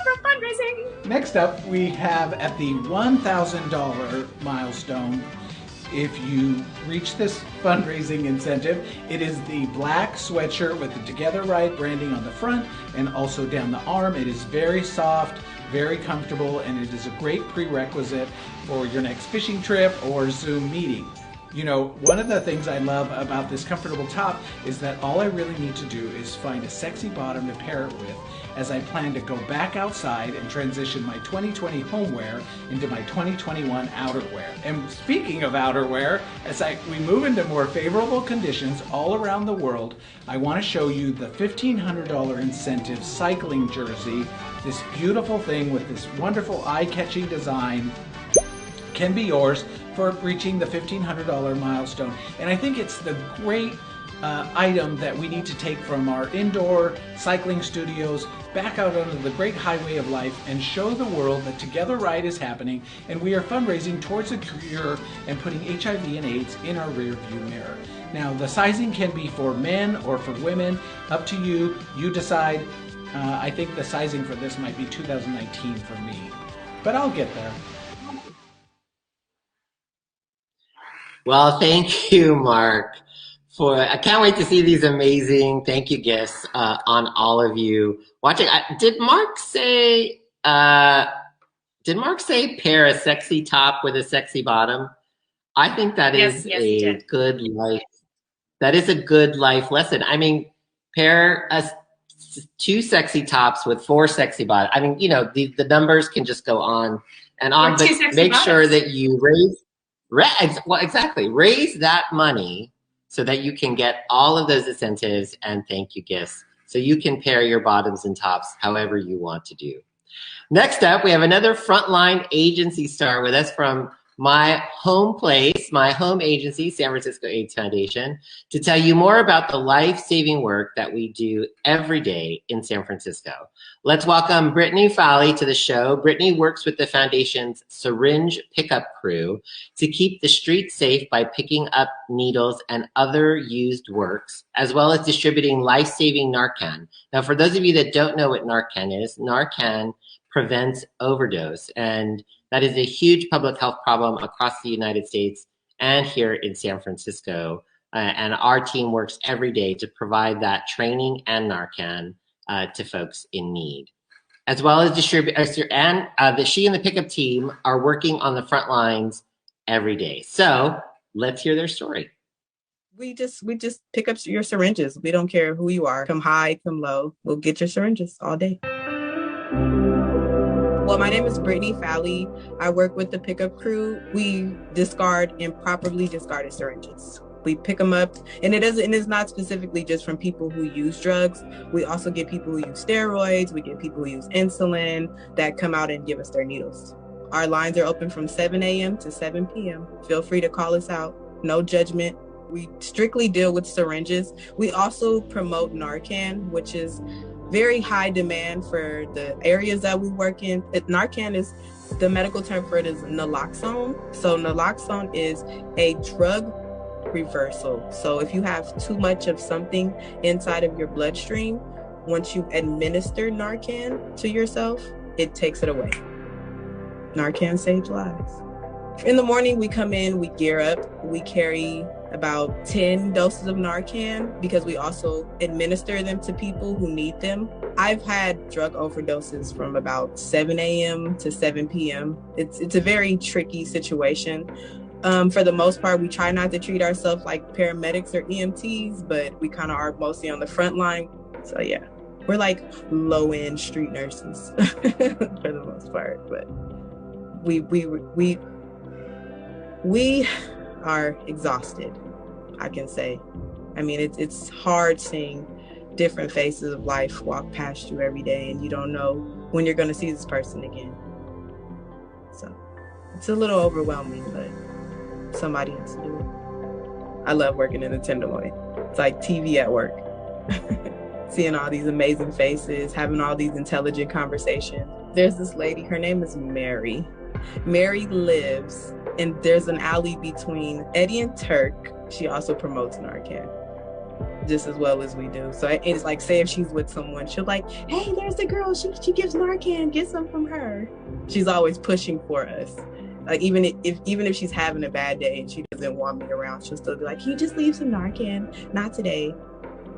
S2: from fundraising?
S3: Next up, we have at the $1,000 milestone. If you reach this fundraising incentive, it is the black sweatshirt with the Together Right branding on the front and also down the arm. It is very soft, very comfortable, and it is a great prerequisite for your next fishing trip or Zoom meeting. You know, one of the things I love about this comfortable top is that all I really need to do is find a sexy bottom to pair it with, as I plan to go back outside and transition my 2020 homeware into my 2021 outerwear. And speaking of outerwear, as we move into more favorable conditions all around the world, I want to show you the $1,500 incentive cycling jersey. This beautiful thing with this wonderful eye-catching design can be yours for reaching the $1,500 milestone. And I think it's the great item that we need to take from our indoor cycling studios back out onto the great highway of life and show the world that Together Ride is happening and we are fundraising towards a cure and putting HIV and AIDS in our rear view mirror. Now, the sizing can be for men or for women, up to you. You decide. I think the sizing for this might be 2019 for me, but I'll get there.
S1: Well, thank you, Mark. I can't wait to see these amazing thank you gifts on all of you watching. Did Mark say pair a sexy top with a sexy bottom? I think that is a good life. That is a good life lesson. I mean, pair two sexy tops with four sexy bottoms. I mean, the numbers can just go on and on, but make sure that you raise that money so that you can get all of those incentives and thank you gifts so you can pair your bottoms and tops however you want to do. Next up, we have another frontline agency star with us from my home place, my home agency, San Francisco AIDS Foundation, to tell you more about the life-saving work that we do every day in San Francisco. Let's welcome Brittany Fowley to the show. Brittany works with the foundation's syringe pickup crew to keep the streets safe by picking up needles and other used works, as well as distributing life-saving Narcan. Now, for those of you that don't know what Narcan is, Narcan prevents overdose, and that is a huge public health problem across the United States and here in San Francisco. And our team works every day to provide that training and Narcan to folks in need. As well as distributors, and she and the pickup team are working on the front lines every day. So let's hear their story.
S14: We just pick up your syringes. We don't care who you are. Come high, come low. We'll get your syringes all day. Well, my name is Brittany Fowley. I work with the pickup crew. We discard improperly discarded syringes. We pick them up, and it's not specifically just from people who use drugs. We also get people who use steroids. We get people who use insulin that come out and give us their needles. Our lines are open from 7 a.m. to 7 p.m. Feel free to call us out. No judgment. We strictly deal with syringes. We also promote Narcan, which is very high demand for the areas that we work in. Narcan is, the medical term for it is naloxone. So naloxone is a drug reversal. So if you have too much of something inside of your bloodstream, once you administer Narcan to yourself, it takes it away. Narcan saves lives. In the morning, we come in, we gear up, we carry about 10 doses of Narcan because we also administer them to people who need them. I've had drug overdoses from about 7 a.m. to 7 p.m. It's a very tricky situation. For the most part, we try not to treat ourselves like paramedics or EMTs, but we kind of are mostly on the front line. So yeah, we're like low-end street nurses for the most part, but we are exhausted, I can say. I mean, it's hard seeing different faces of life walk past you every day, and you don't know when you're going to see this person again. So it's a little overwhelming, but somebody has to do it. I love working in the Tenderloin. It's like TV at work. Seeing all these amazing faces, having all these intelligent conversations. There's this lady, her name is Mary. Mary lives, and there's an alley between Eddie and Turk. She also promotes Narcan just as well as we do. So it's like, say if she's with someone, she'll like, hey, there's the girl, she gives Narcan, get some from her. She's always pushing for us. Like even if she's having a bad day and she doesn't want me around, she'll still be like, can you just leave some Narcan? Not today.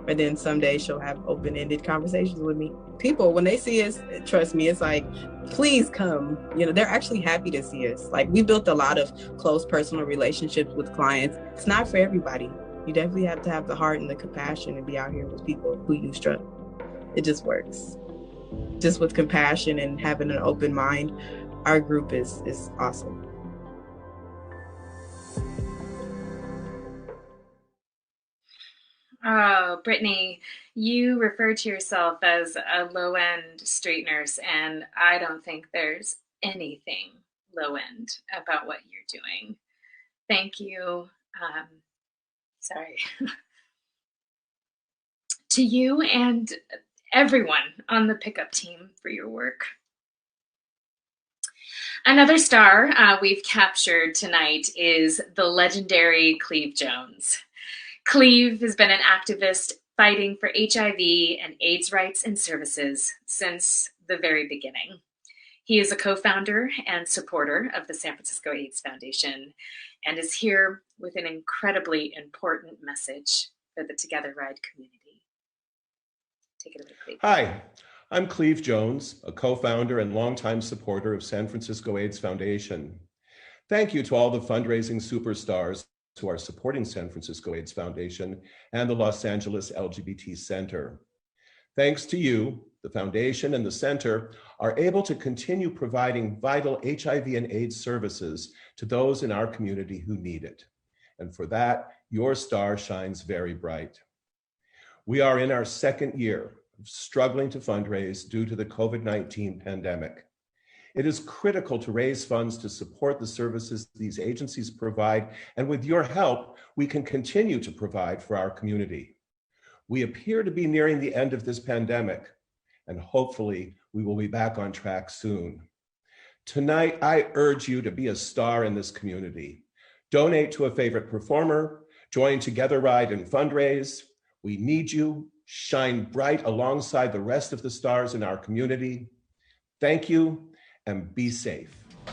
S14: But then someday she'll have open-ended conversations with me. People, when they see us, trust me, it's like, please come. You know, they're actually happy to see us. Like, we built a lot of close personal relationships with clients. It's not for everybody. You definitely have to have the heart and the compassion and be out here with people who use drugs. It just works. Just with compassion and having an open mind, our group is awesome.
S2: Oh, Brittany, you refer to yourself as a low-end street nurse, and I don't think there's anything low-end about what you're doing. Thank you. Sorry. to you and everyone on the pickup team for your work. Another star we've captured tonight is the legendary Cleve Jones. Cleve has been an activist fighting for HIV and AIDS rights and services since the very beginning. He is a co-founder and supporter of the San Francisco AIDS Foundation and is here with an incredibly important message for the Together Ride community. Take it away, Cleve.
S15: Hi, I'm Cleve Jones, a co-founder and longtime supporter of San Francisco AIDS Foundation. Thank you to all the fundraising superstars who are supporting San Francisco AIDS Foundation and the Los Angeles LGBT Center. Thanks to you, the foundation and the center are able to continue providing vital HIV and AIDS services to those in our community who need it. And for that, your star shines very bright. We are in our second year of struggling to fundraise due to the COVID-19 pandemic. It is critical to raise funds to support the services these agencies provide, and with your help, we can continue to provide for our community. We appear to be nearing the end of this pandemic, and hopefully we will be back on track soon. Tonight, I urge you to be a star in this community. Donate to a favorite performer, join Together Ride and fundraise. We need you. Shine bright alongside the rest of the stars in our community. Thank you, and be safe.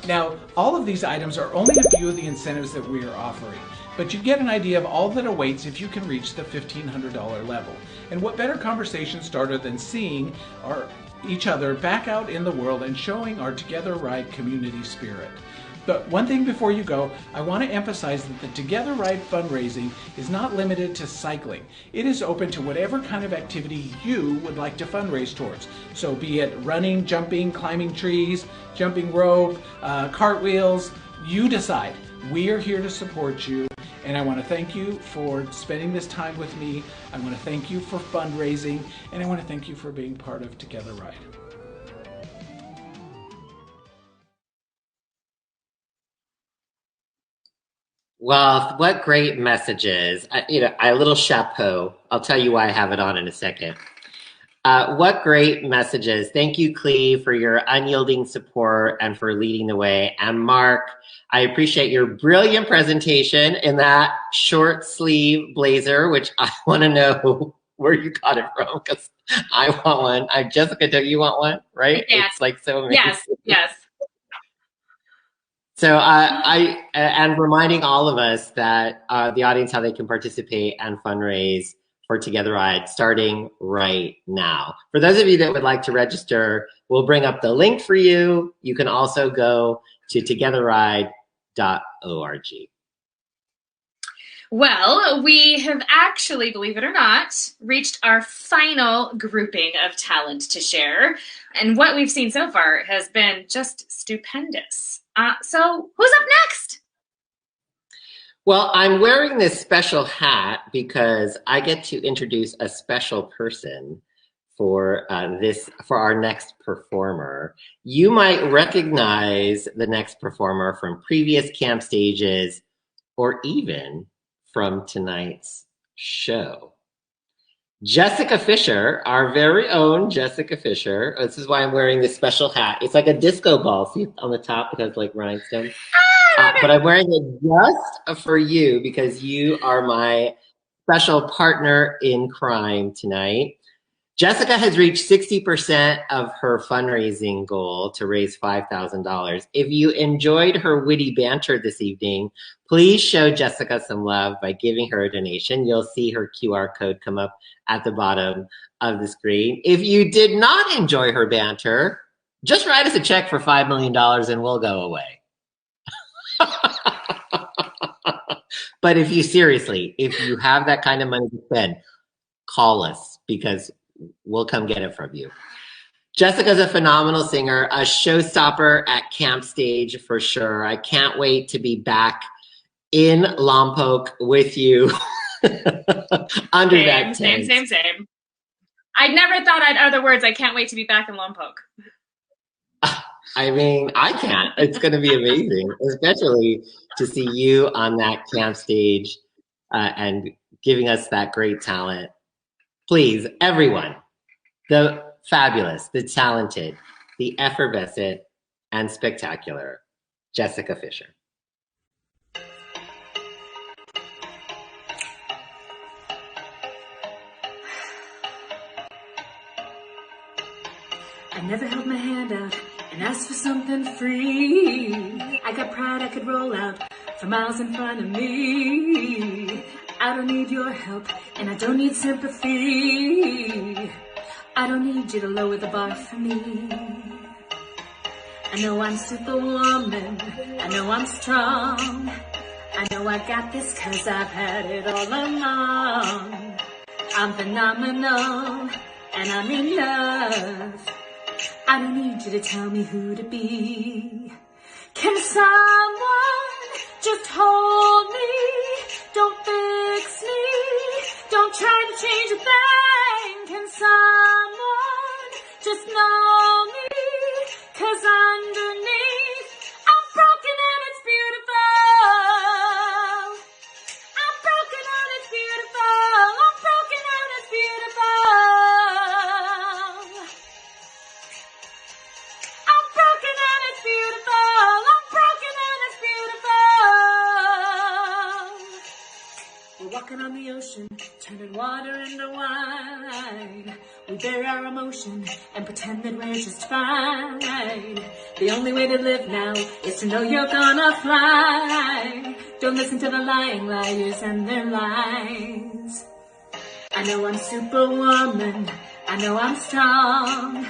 S3: Now, all of these items are only a few of the incentives that we are offering, but you get an idea of all that awaits if you can reach the $1,500 level. And what better conversation starter than seeing each other back out in the world and showing our Together Ride community spirit. But one thing before you go, I want to emphasize that the Together Ride fundraising is not limited to cycling. It is open to whatever kind of activity you would like to fundraise towards. So be it running, jumping, climbing trees, jumping rope, cartwheels, you decide. We are here to support you, and I want to thank you for spending this time with me. I want to thank you for fundraising, and I want to thank you for being part of Together Ride.
S1: Well, what great messages. A little chapeau. I'll tell you why I have it on in a second. What great messages. Thank you, Cleve, for your unyielding support and for leading the way. And Mark, I appreciate your brilliant presentation in that short sleeve blazer, which I want to know where you got it from, because I want one. Jessica, don't you want one? Right?
S2: Yes.
S1: It's like so amazing.
S2: Yes.
S1: So and reminding all of us that the audience how they can participate and fundraise for Together Ride starting right now. For those of you that would like to register, we'll bring up the link for you. You can also go to togetherride.org.
S2: Well, we have actually, believe it or not, reached our final grouping of talent to share. And what we've seen so far has been just stupendous. So who's up next?
S1: Well, I'm wearing this special hat because I get to introduce a special person for our next performer. You might recognize the next performer from previous camp stages or even from tonight's show. Jessica Fisher, our very own Jessica Fisher. This is why I'm wearing this special hat. It's like a disco ball. See on the top, it has like rhinestones. But I'm wearing it just for you because you are my special partner in crime tonight. Jessica has reached 60% of her fundraising goal to raise $5,000. If you enjoyed her witty banter this evening, please show Jessica some love by giving her a donation. You'll see her QR code come up at the bottom of the screen. If you did not enjoy her banter, just write us a check for $5 million and we'll go away. But if you have that kind of money to spend, call us because we'll come get it from you. Jessica's a phenomenal singer, a showstopper at Camp Stage for sure. I can't wait to be back in Lompoc with you under that tent.
S2: Same. I never thought I'd utter the words, I can't wait to be back in Lompoc.
S1: I mean, I can't. It's going to be amazing, especially to see you on that Camp Stage and giving us that great talent. please, everyone, the fabulous, the talented, the effervescent, and spectacular Jessica Fisher.
S9: I never held my hand out and asked for something free. I got pride I could roll out for miles in front of me. I don't need your help and I don't need sympathy. I don't need you to lower the bar for me. I know I'm superwoman, I know I'm strong. I know I got this 'cause I've had it all along. I'm phenomenal and I'm in love. I don't need you to tell me who to be. Can someone just hold me? Don't fix me. Don't try to change a thing. Can someone just know me? 'Cause underneath, I'm broken and it's beautiful. I'm broken and it's beautiful. I'm broken and it's beautiful. I'm broken and it's beautiful. I'm broken and it's beautiful. We're walking on the ocean, turning water into wine. We bury our emotion and pretend that we're just fine. The only way to live now is to know you're gonna fly. Don't listen to the lying liars and their lies. I know I'm superwoman. I know I'm strong.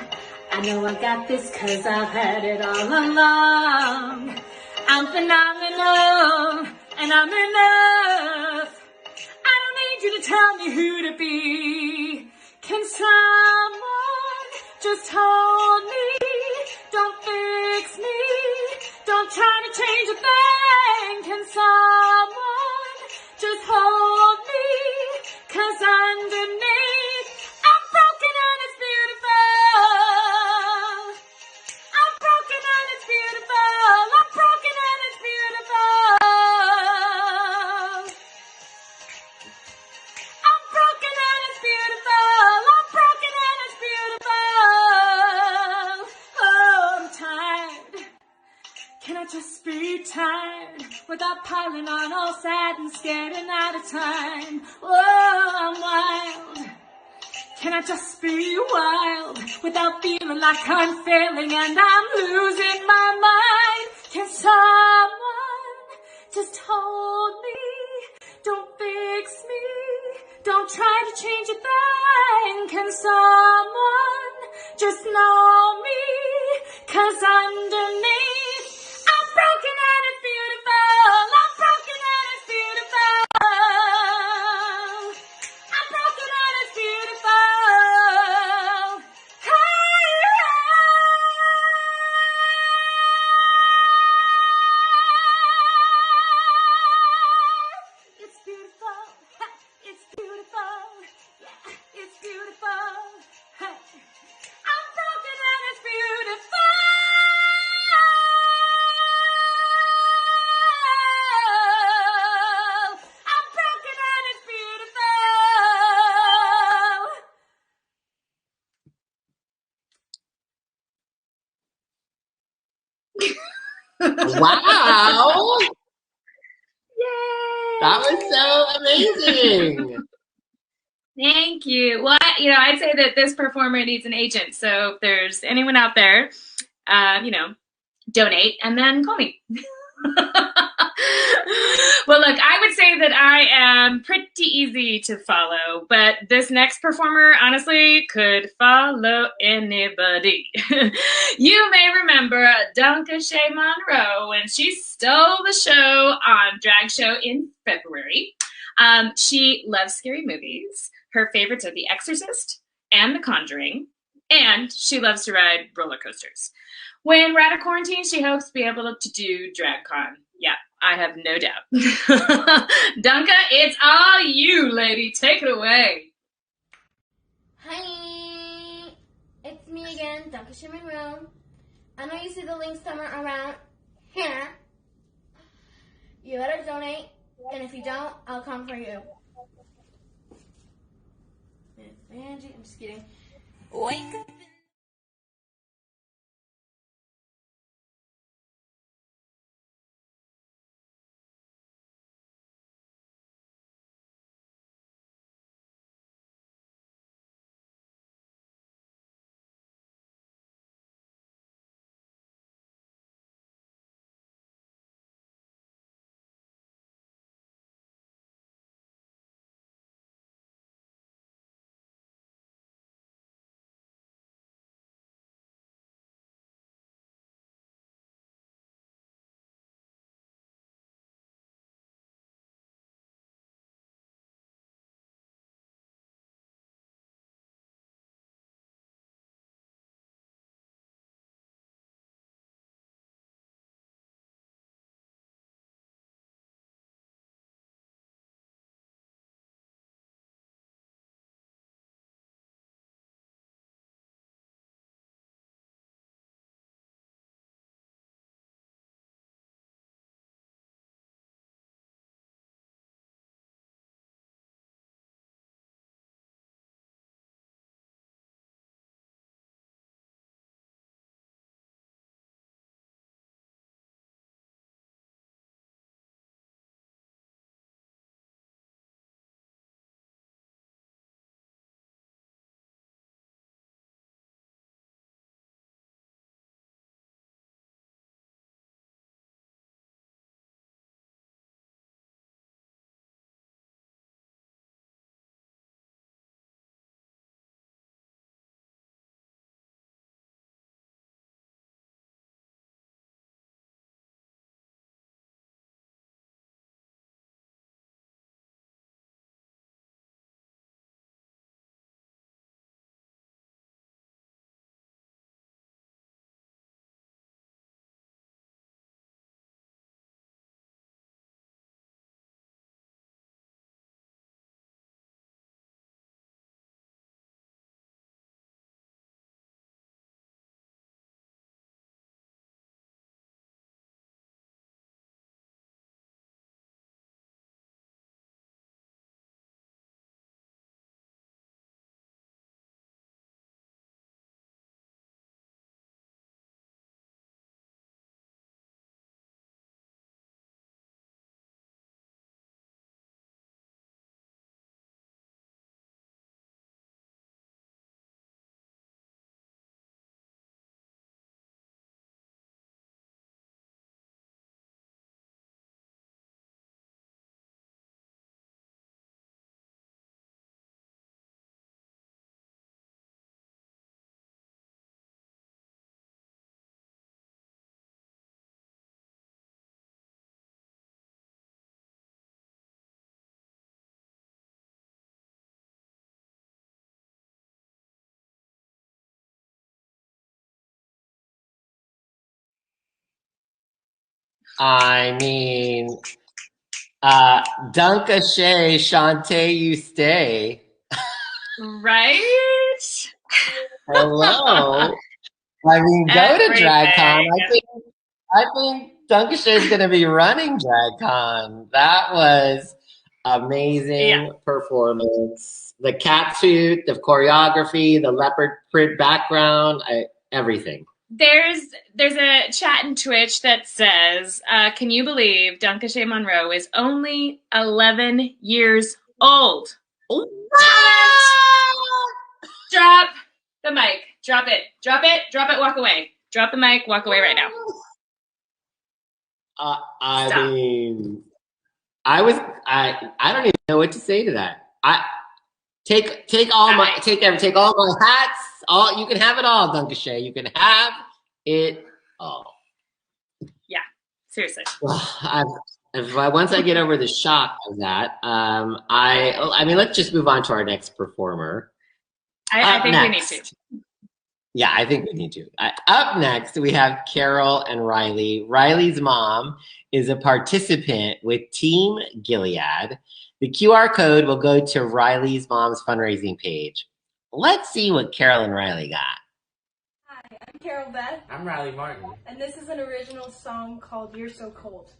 S9: I know I got this 'cause I've had it all along. I'm phenomenal and I'm enough. I don't need you to tell me who to be. Can someone just hold me? Don't fix me. Don't try to change a thing. Can someone just hold me? 'Cause underneath, I'm broken and it's beautiful. I'm broken and it's beautiful. I'm broken and it's beautiful. I'm broken and it's beautiful. I'm broken and it's beautiful. Oh, I'm tired. Can I just be tired without piling on all sad and scared and out of time? Oh, I'm wild. Can I just be wild without feeling like I'm failing and I'm losing my mind? Can someone just hold me? Don't fix me. Don't try to change a thing. Can someone just know me? 'Cause underneath, I'm broken and it's beautiful. I'm broken and it's beautiful. I'm broken and it's beautiful. Hey, it's beautiful. It's beautiful. Yeah, it's beautiful. Hey, I'm broken and it's beautiful. I'm broken and it's beautiful.
S1: Wow!
S2: Yay!
S1: That was so amazing.
S2: Thank you. Well, I'd say that this performer needs an agent. So if there's anyone out there, donate and then call me. Well, look, I would say that I am pretty easy to follow, but this next performer honestly could follow anybody. You may remember Dunca Shea Monroe when she stole the show on Drag Show in February. She loves scary movies. Her favorites are The Exorcist and The Conjuring, and she loves to ride roller coasters. When we're out of quarantine, she hopes to be able to do DragCon. Yeah, I have no doubt. Dunca, it's all you, lady. Take it away.
S16: Hi, it's me again, Dunca Shea Monroe. I know you see the link somewhere around here. You better donate, and if you don't, I'll come for you. Angie. I'm just kidding. Wake up.
S1: I mean, Dunk a Shay, Shantae, you stay.
S2: Right?
S1: Hello. I mean, go to DragCon. I think Dunkashay is going to be running DragCon. That was amazing performance. The catsuit, the choreography, the leopard print background, everything.
S2: There's a chat in Twitch that says, can you believe Dunkashay Monroe is only 11 years old?
S1: What?
S2: Drop the mic. Drop it. Drop it. Drop it. Walk away. Drop the mic. Walk away right now.
S1: I mean, I don't even know what to say to that. Take all my hats. You can have it all, Dunkashay. You can have it all.
S2: Yeah, seriously.
S1: Once I get over the shock of that, I mean, let's just move on to our next performer.
S2: I think we need to.
S1: Yeah, I think we need to. Up next, we have Carol and Riley. Riley's mom is a participant with Team Gilead. The QR code will go to Riley's mom's fundraising page. Let's see what Carol and Riley got.
S17: Hi, I'm Carol Beth.
S13: I'm Riley Martin.
S17: And this is an original song called You're So Cold.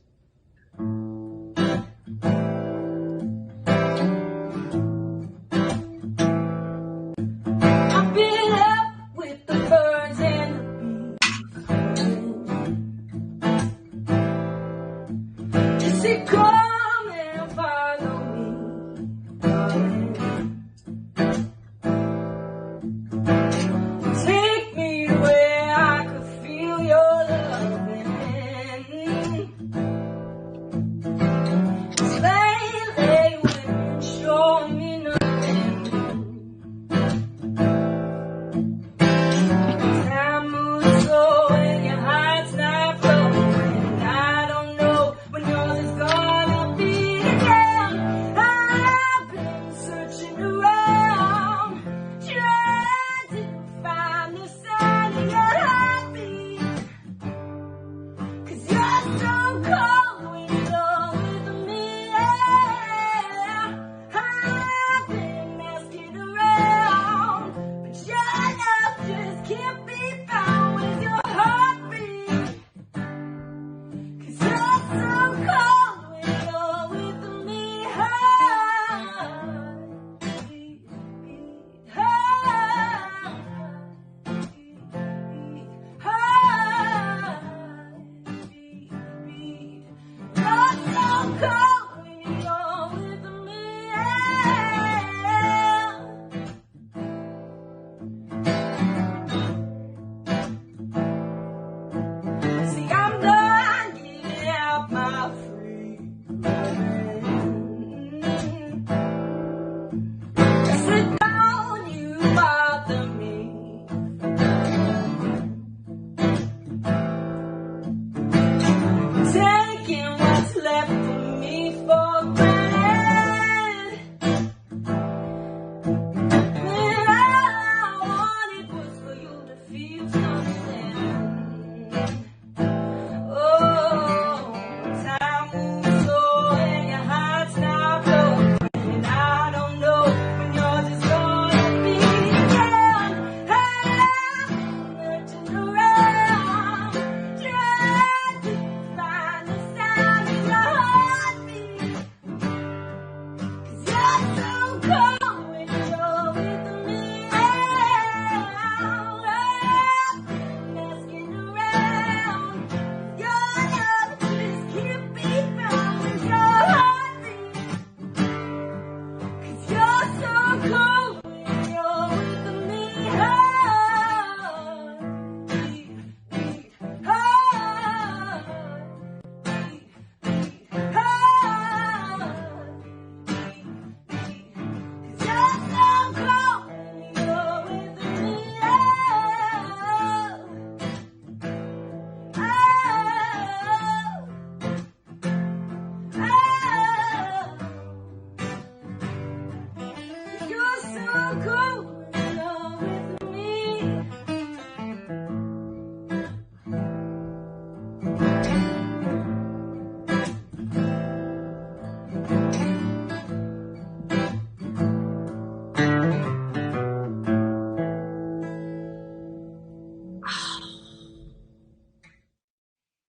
S9: along with me.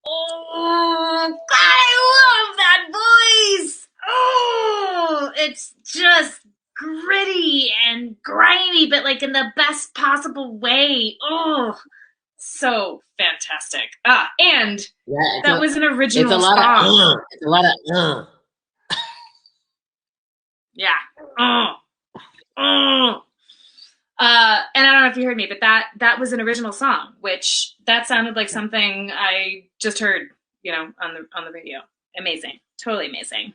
S2: Oh, God, I love that voice. Oh, it's just gritty and grimy, but like in the best possible way. Oh, so fantastic. And that was an original
S1: It's a lot
S2: song.
S1: of. It's a lot of.
S2: Yeah. And I don't know if you heard me, but that was an original song, which that sounded like something I just heard, on the radio. Amazing. Totally amazing.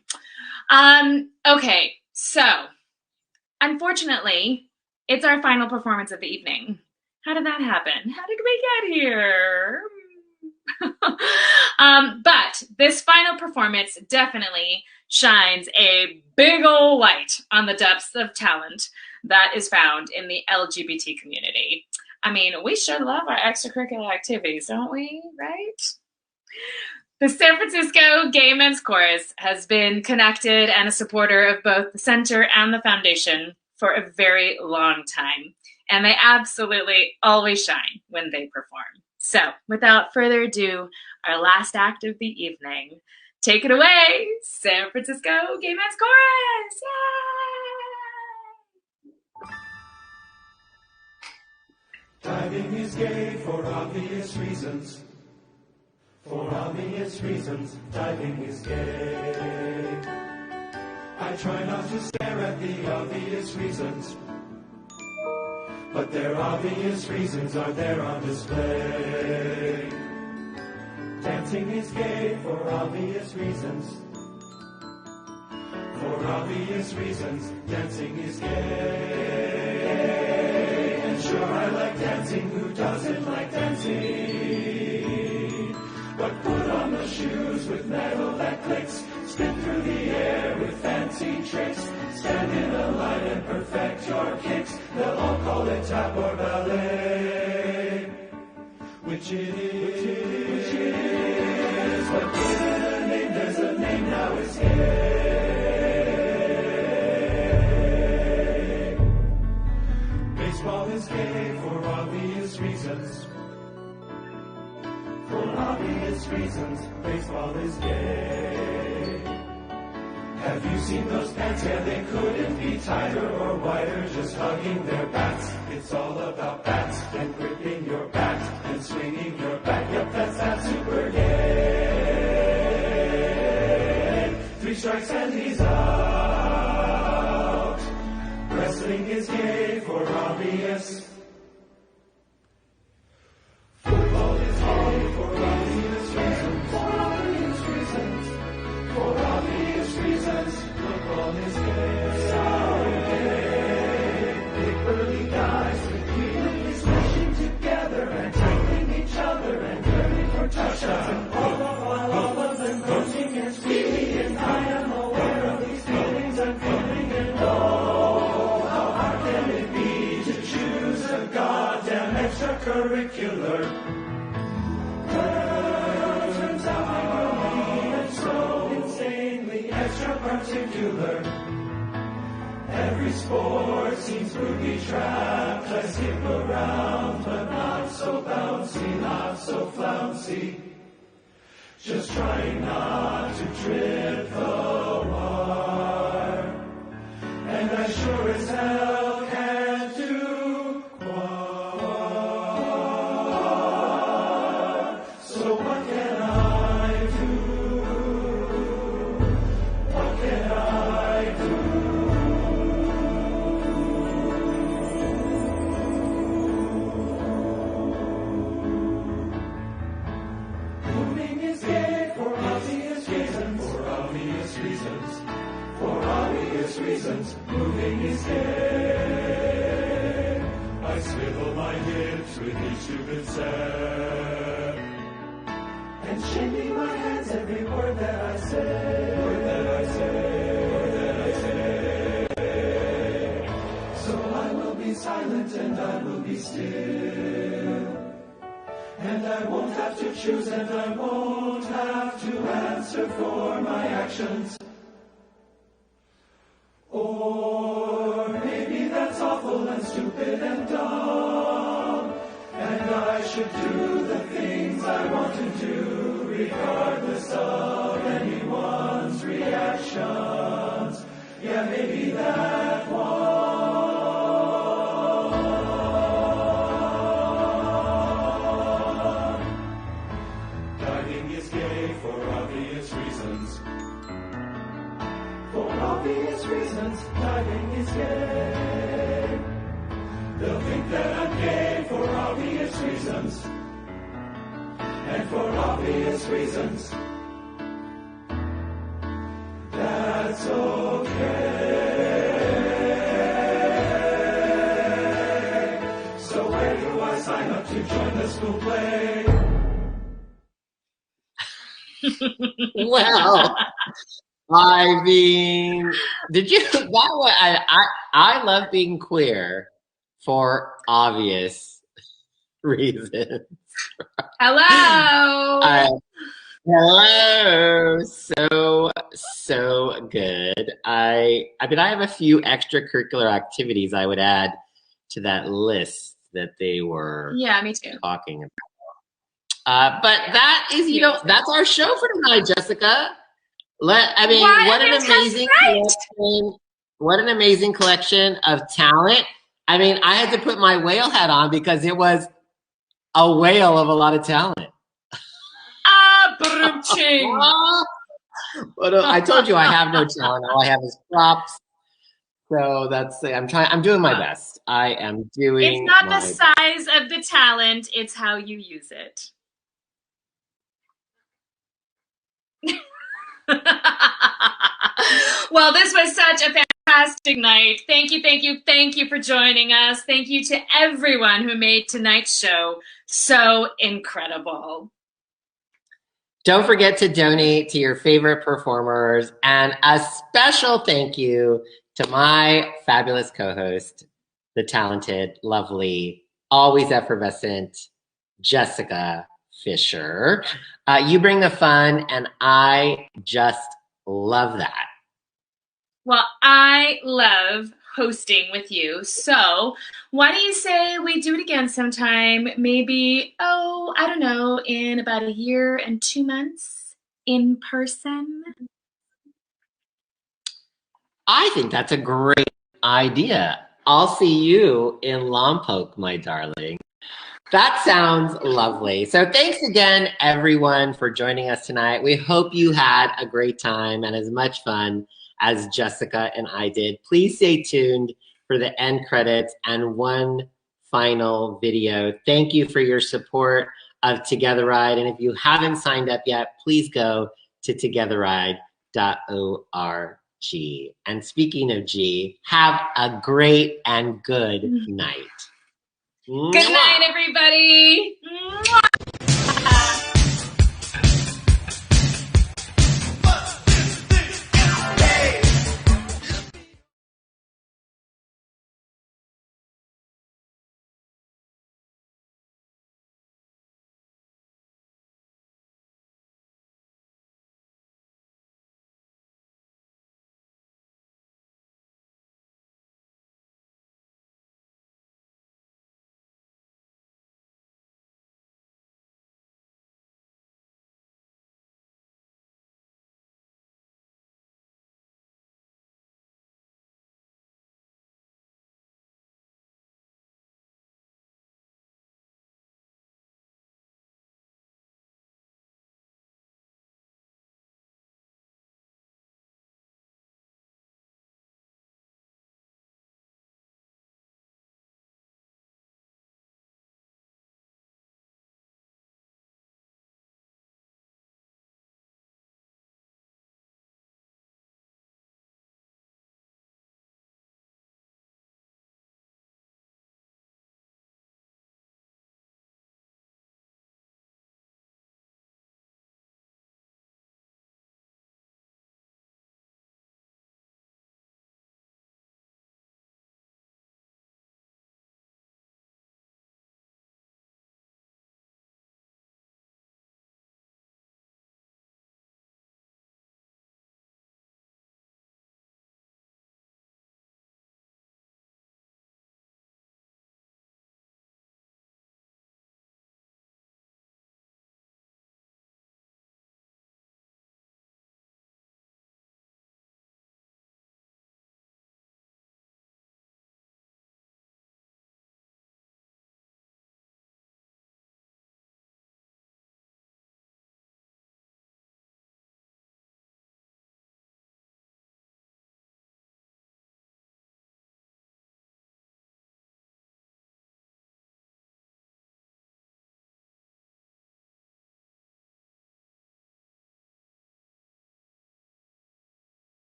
S2: Okay. So unfortunately, it's our final performance of the evening. How did that happen? How did we get here? But this final performance definitely shines a big ol' light on the depths of talent that is found in the LGBT community. I mean, we sure love our extracurricular activities, don't we? Right? The San Francisco Gay Men's Chorus has been connected and a supporter of both the center and the foundation for a very long time. And they absolutely always shine when they perform. So, without further ado, our last act of the evening. Take it away, San Francisco Gay Men's Chorus! Yay!
S18: Diving is gay for obvious reasons. For obvious reasons, diving is gay. I try not to stare at the obvious reasons, but their obvious reasons are there on display. Dancing is gay for obvious reasons. For obvious reasons, dancing is gay. And sure, I like dancing, who doesn't like dancing? But put on the shoes with metal that clicks, spin through the air with fancy tricks, stand in a line and perfect your kicks. They'll all call it tap or ballet, which it is. But give it a name, there's a name now, it's gay. Baseball is gay for obvious reasons. For obvious reasons, baseball is gay. Have you seen those pants? Yeah, they couldn't be tighter or wider, just hugging their bats. It's all about bats and gripping your bat and swinging your bat. Yep, that's super gay. 3 strikes and he's out. Wrestling is gay for obvious. Football is gay for obvious reasons. For obvious reasons. For obvious reasons. Football is gay. So gay. Big burly guys repeatedly smashing together and tackling each other and yearning for touchdowns. And all of them groaning and squealing, and I am aware of these feelings I'm feeling. And oh, how hard can it be to choose a goddamn extracurricular? Turns out my world is so insanely extra particular. Every sport seems booby-trapped. I skip around, but not so bouncy, not so flouncy. Just trying not to trip the wire. And I sure as hell can't do quad. So what can I do? What can I do? Moving is gay for obvious reasons. For obvious reasons. For obvious reasons. Moving is gay. I swivel my hips with each stupid step. And shimmy my hands every word that I say. Word that I say. Word that I say. So I will be silent. silent and I will be still. And I won't have to choose and I won't have to answer for my actions. Or maybe that's awful and stupid and dumb, and I should do the things I want to do regardless of anyone's reactions. Yeah, maybe that one. Diving is gay for obvious reasons. For obvious reasons, diving is gay. They'll think that I'm gay for obvious reasons. And for obvious reasons, that's okay. So where do I sign up to join the school play?
S1: Well, I mean, did you? That one, I love being queer for obvious reasons.
S2: Hello.
S1: Hello. So good. I mean, I have a few extracurricular activities I would add to that list that they were
S2: Me too.
S1: talking about. But that is, that's our show for tonight, Jessica. What an amazing collection of talent. I mean, I had to put my whale hat on because it was a whale of a lot of talent. But I told you I have no talent. All I have is props. So I'm doing my best. I am doing.
S2: It's not the size of the talent, it's how you use it. Well, this was such a fantastic night. Thank you for joining us. Thank you to everyone who made tonight's show so incredible.
S1: Don't forget to donate to your favorite performers, and a special thank you to my fabulous co-host, the talented, lovely, always effervescent Jessica Fisher. You bring the fun, and I just love that.
S2: Well, I love hosting with you. So why don't you say we do it again sometime? Maybe, I don't know, in about a year and 2 months in person?
S1: I think that's a great idea. I'll see you in Lompoc, my darling. That sounds lovely. So thanks again, everyone, for joining us tonight. We hope you had a great time and as much fun as Jessica and I did. Please stay tuned for the end credits and one final video. Thank you for your support of Together Ride. And if you haven't signed up yet, please go to togetherride.org. And speaking of G, have a great and good night.
S2: Good night, everybody. Mwah!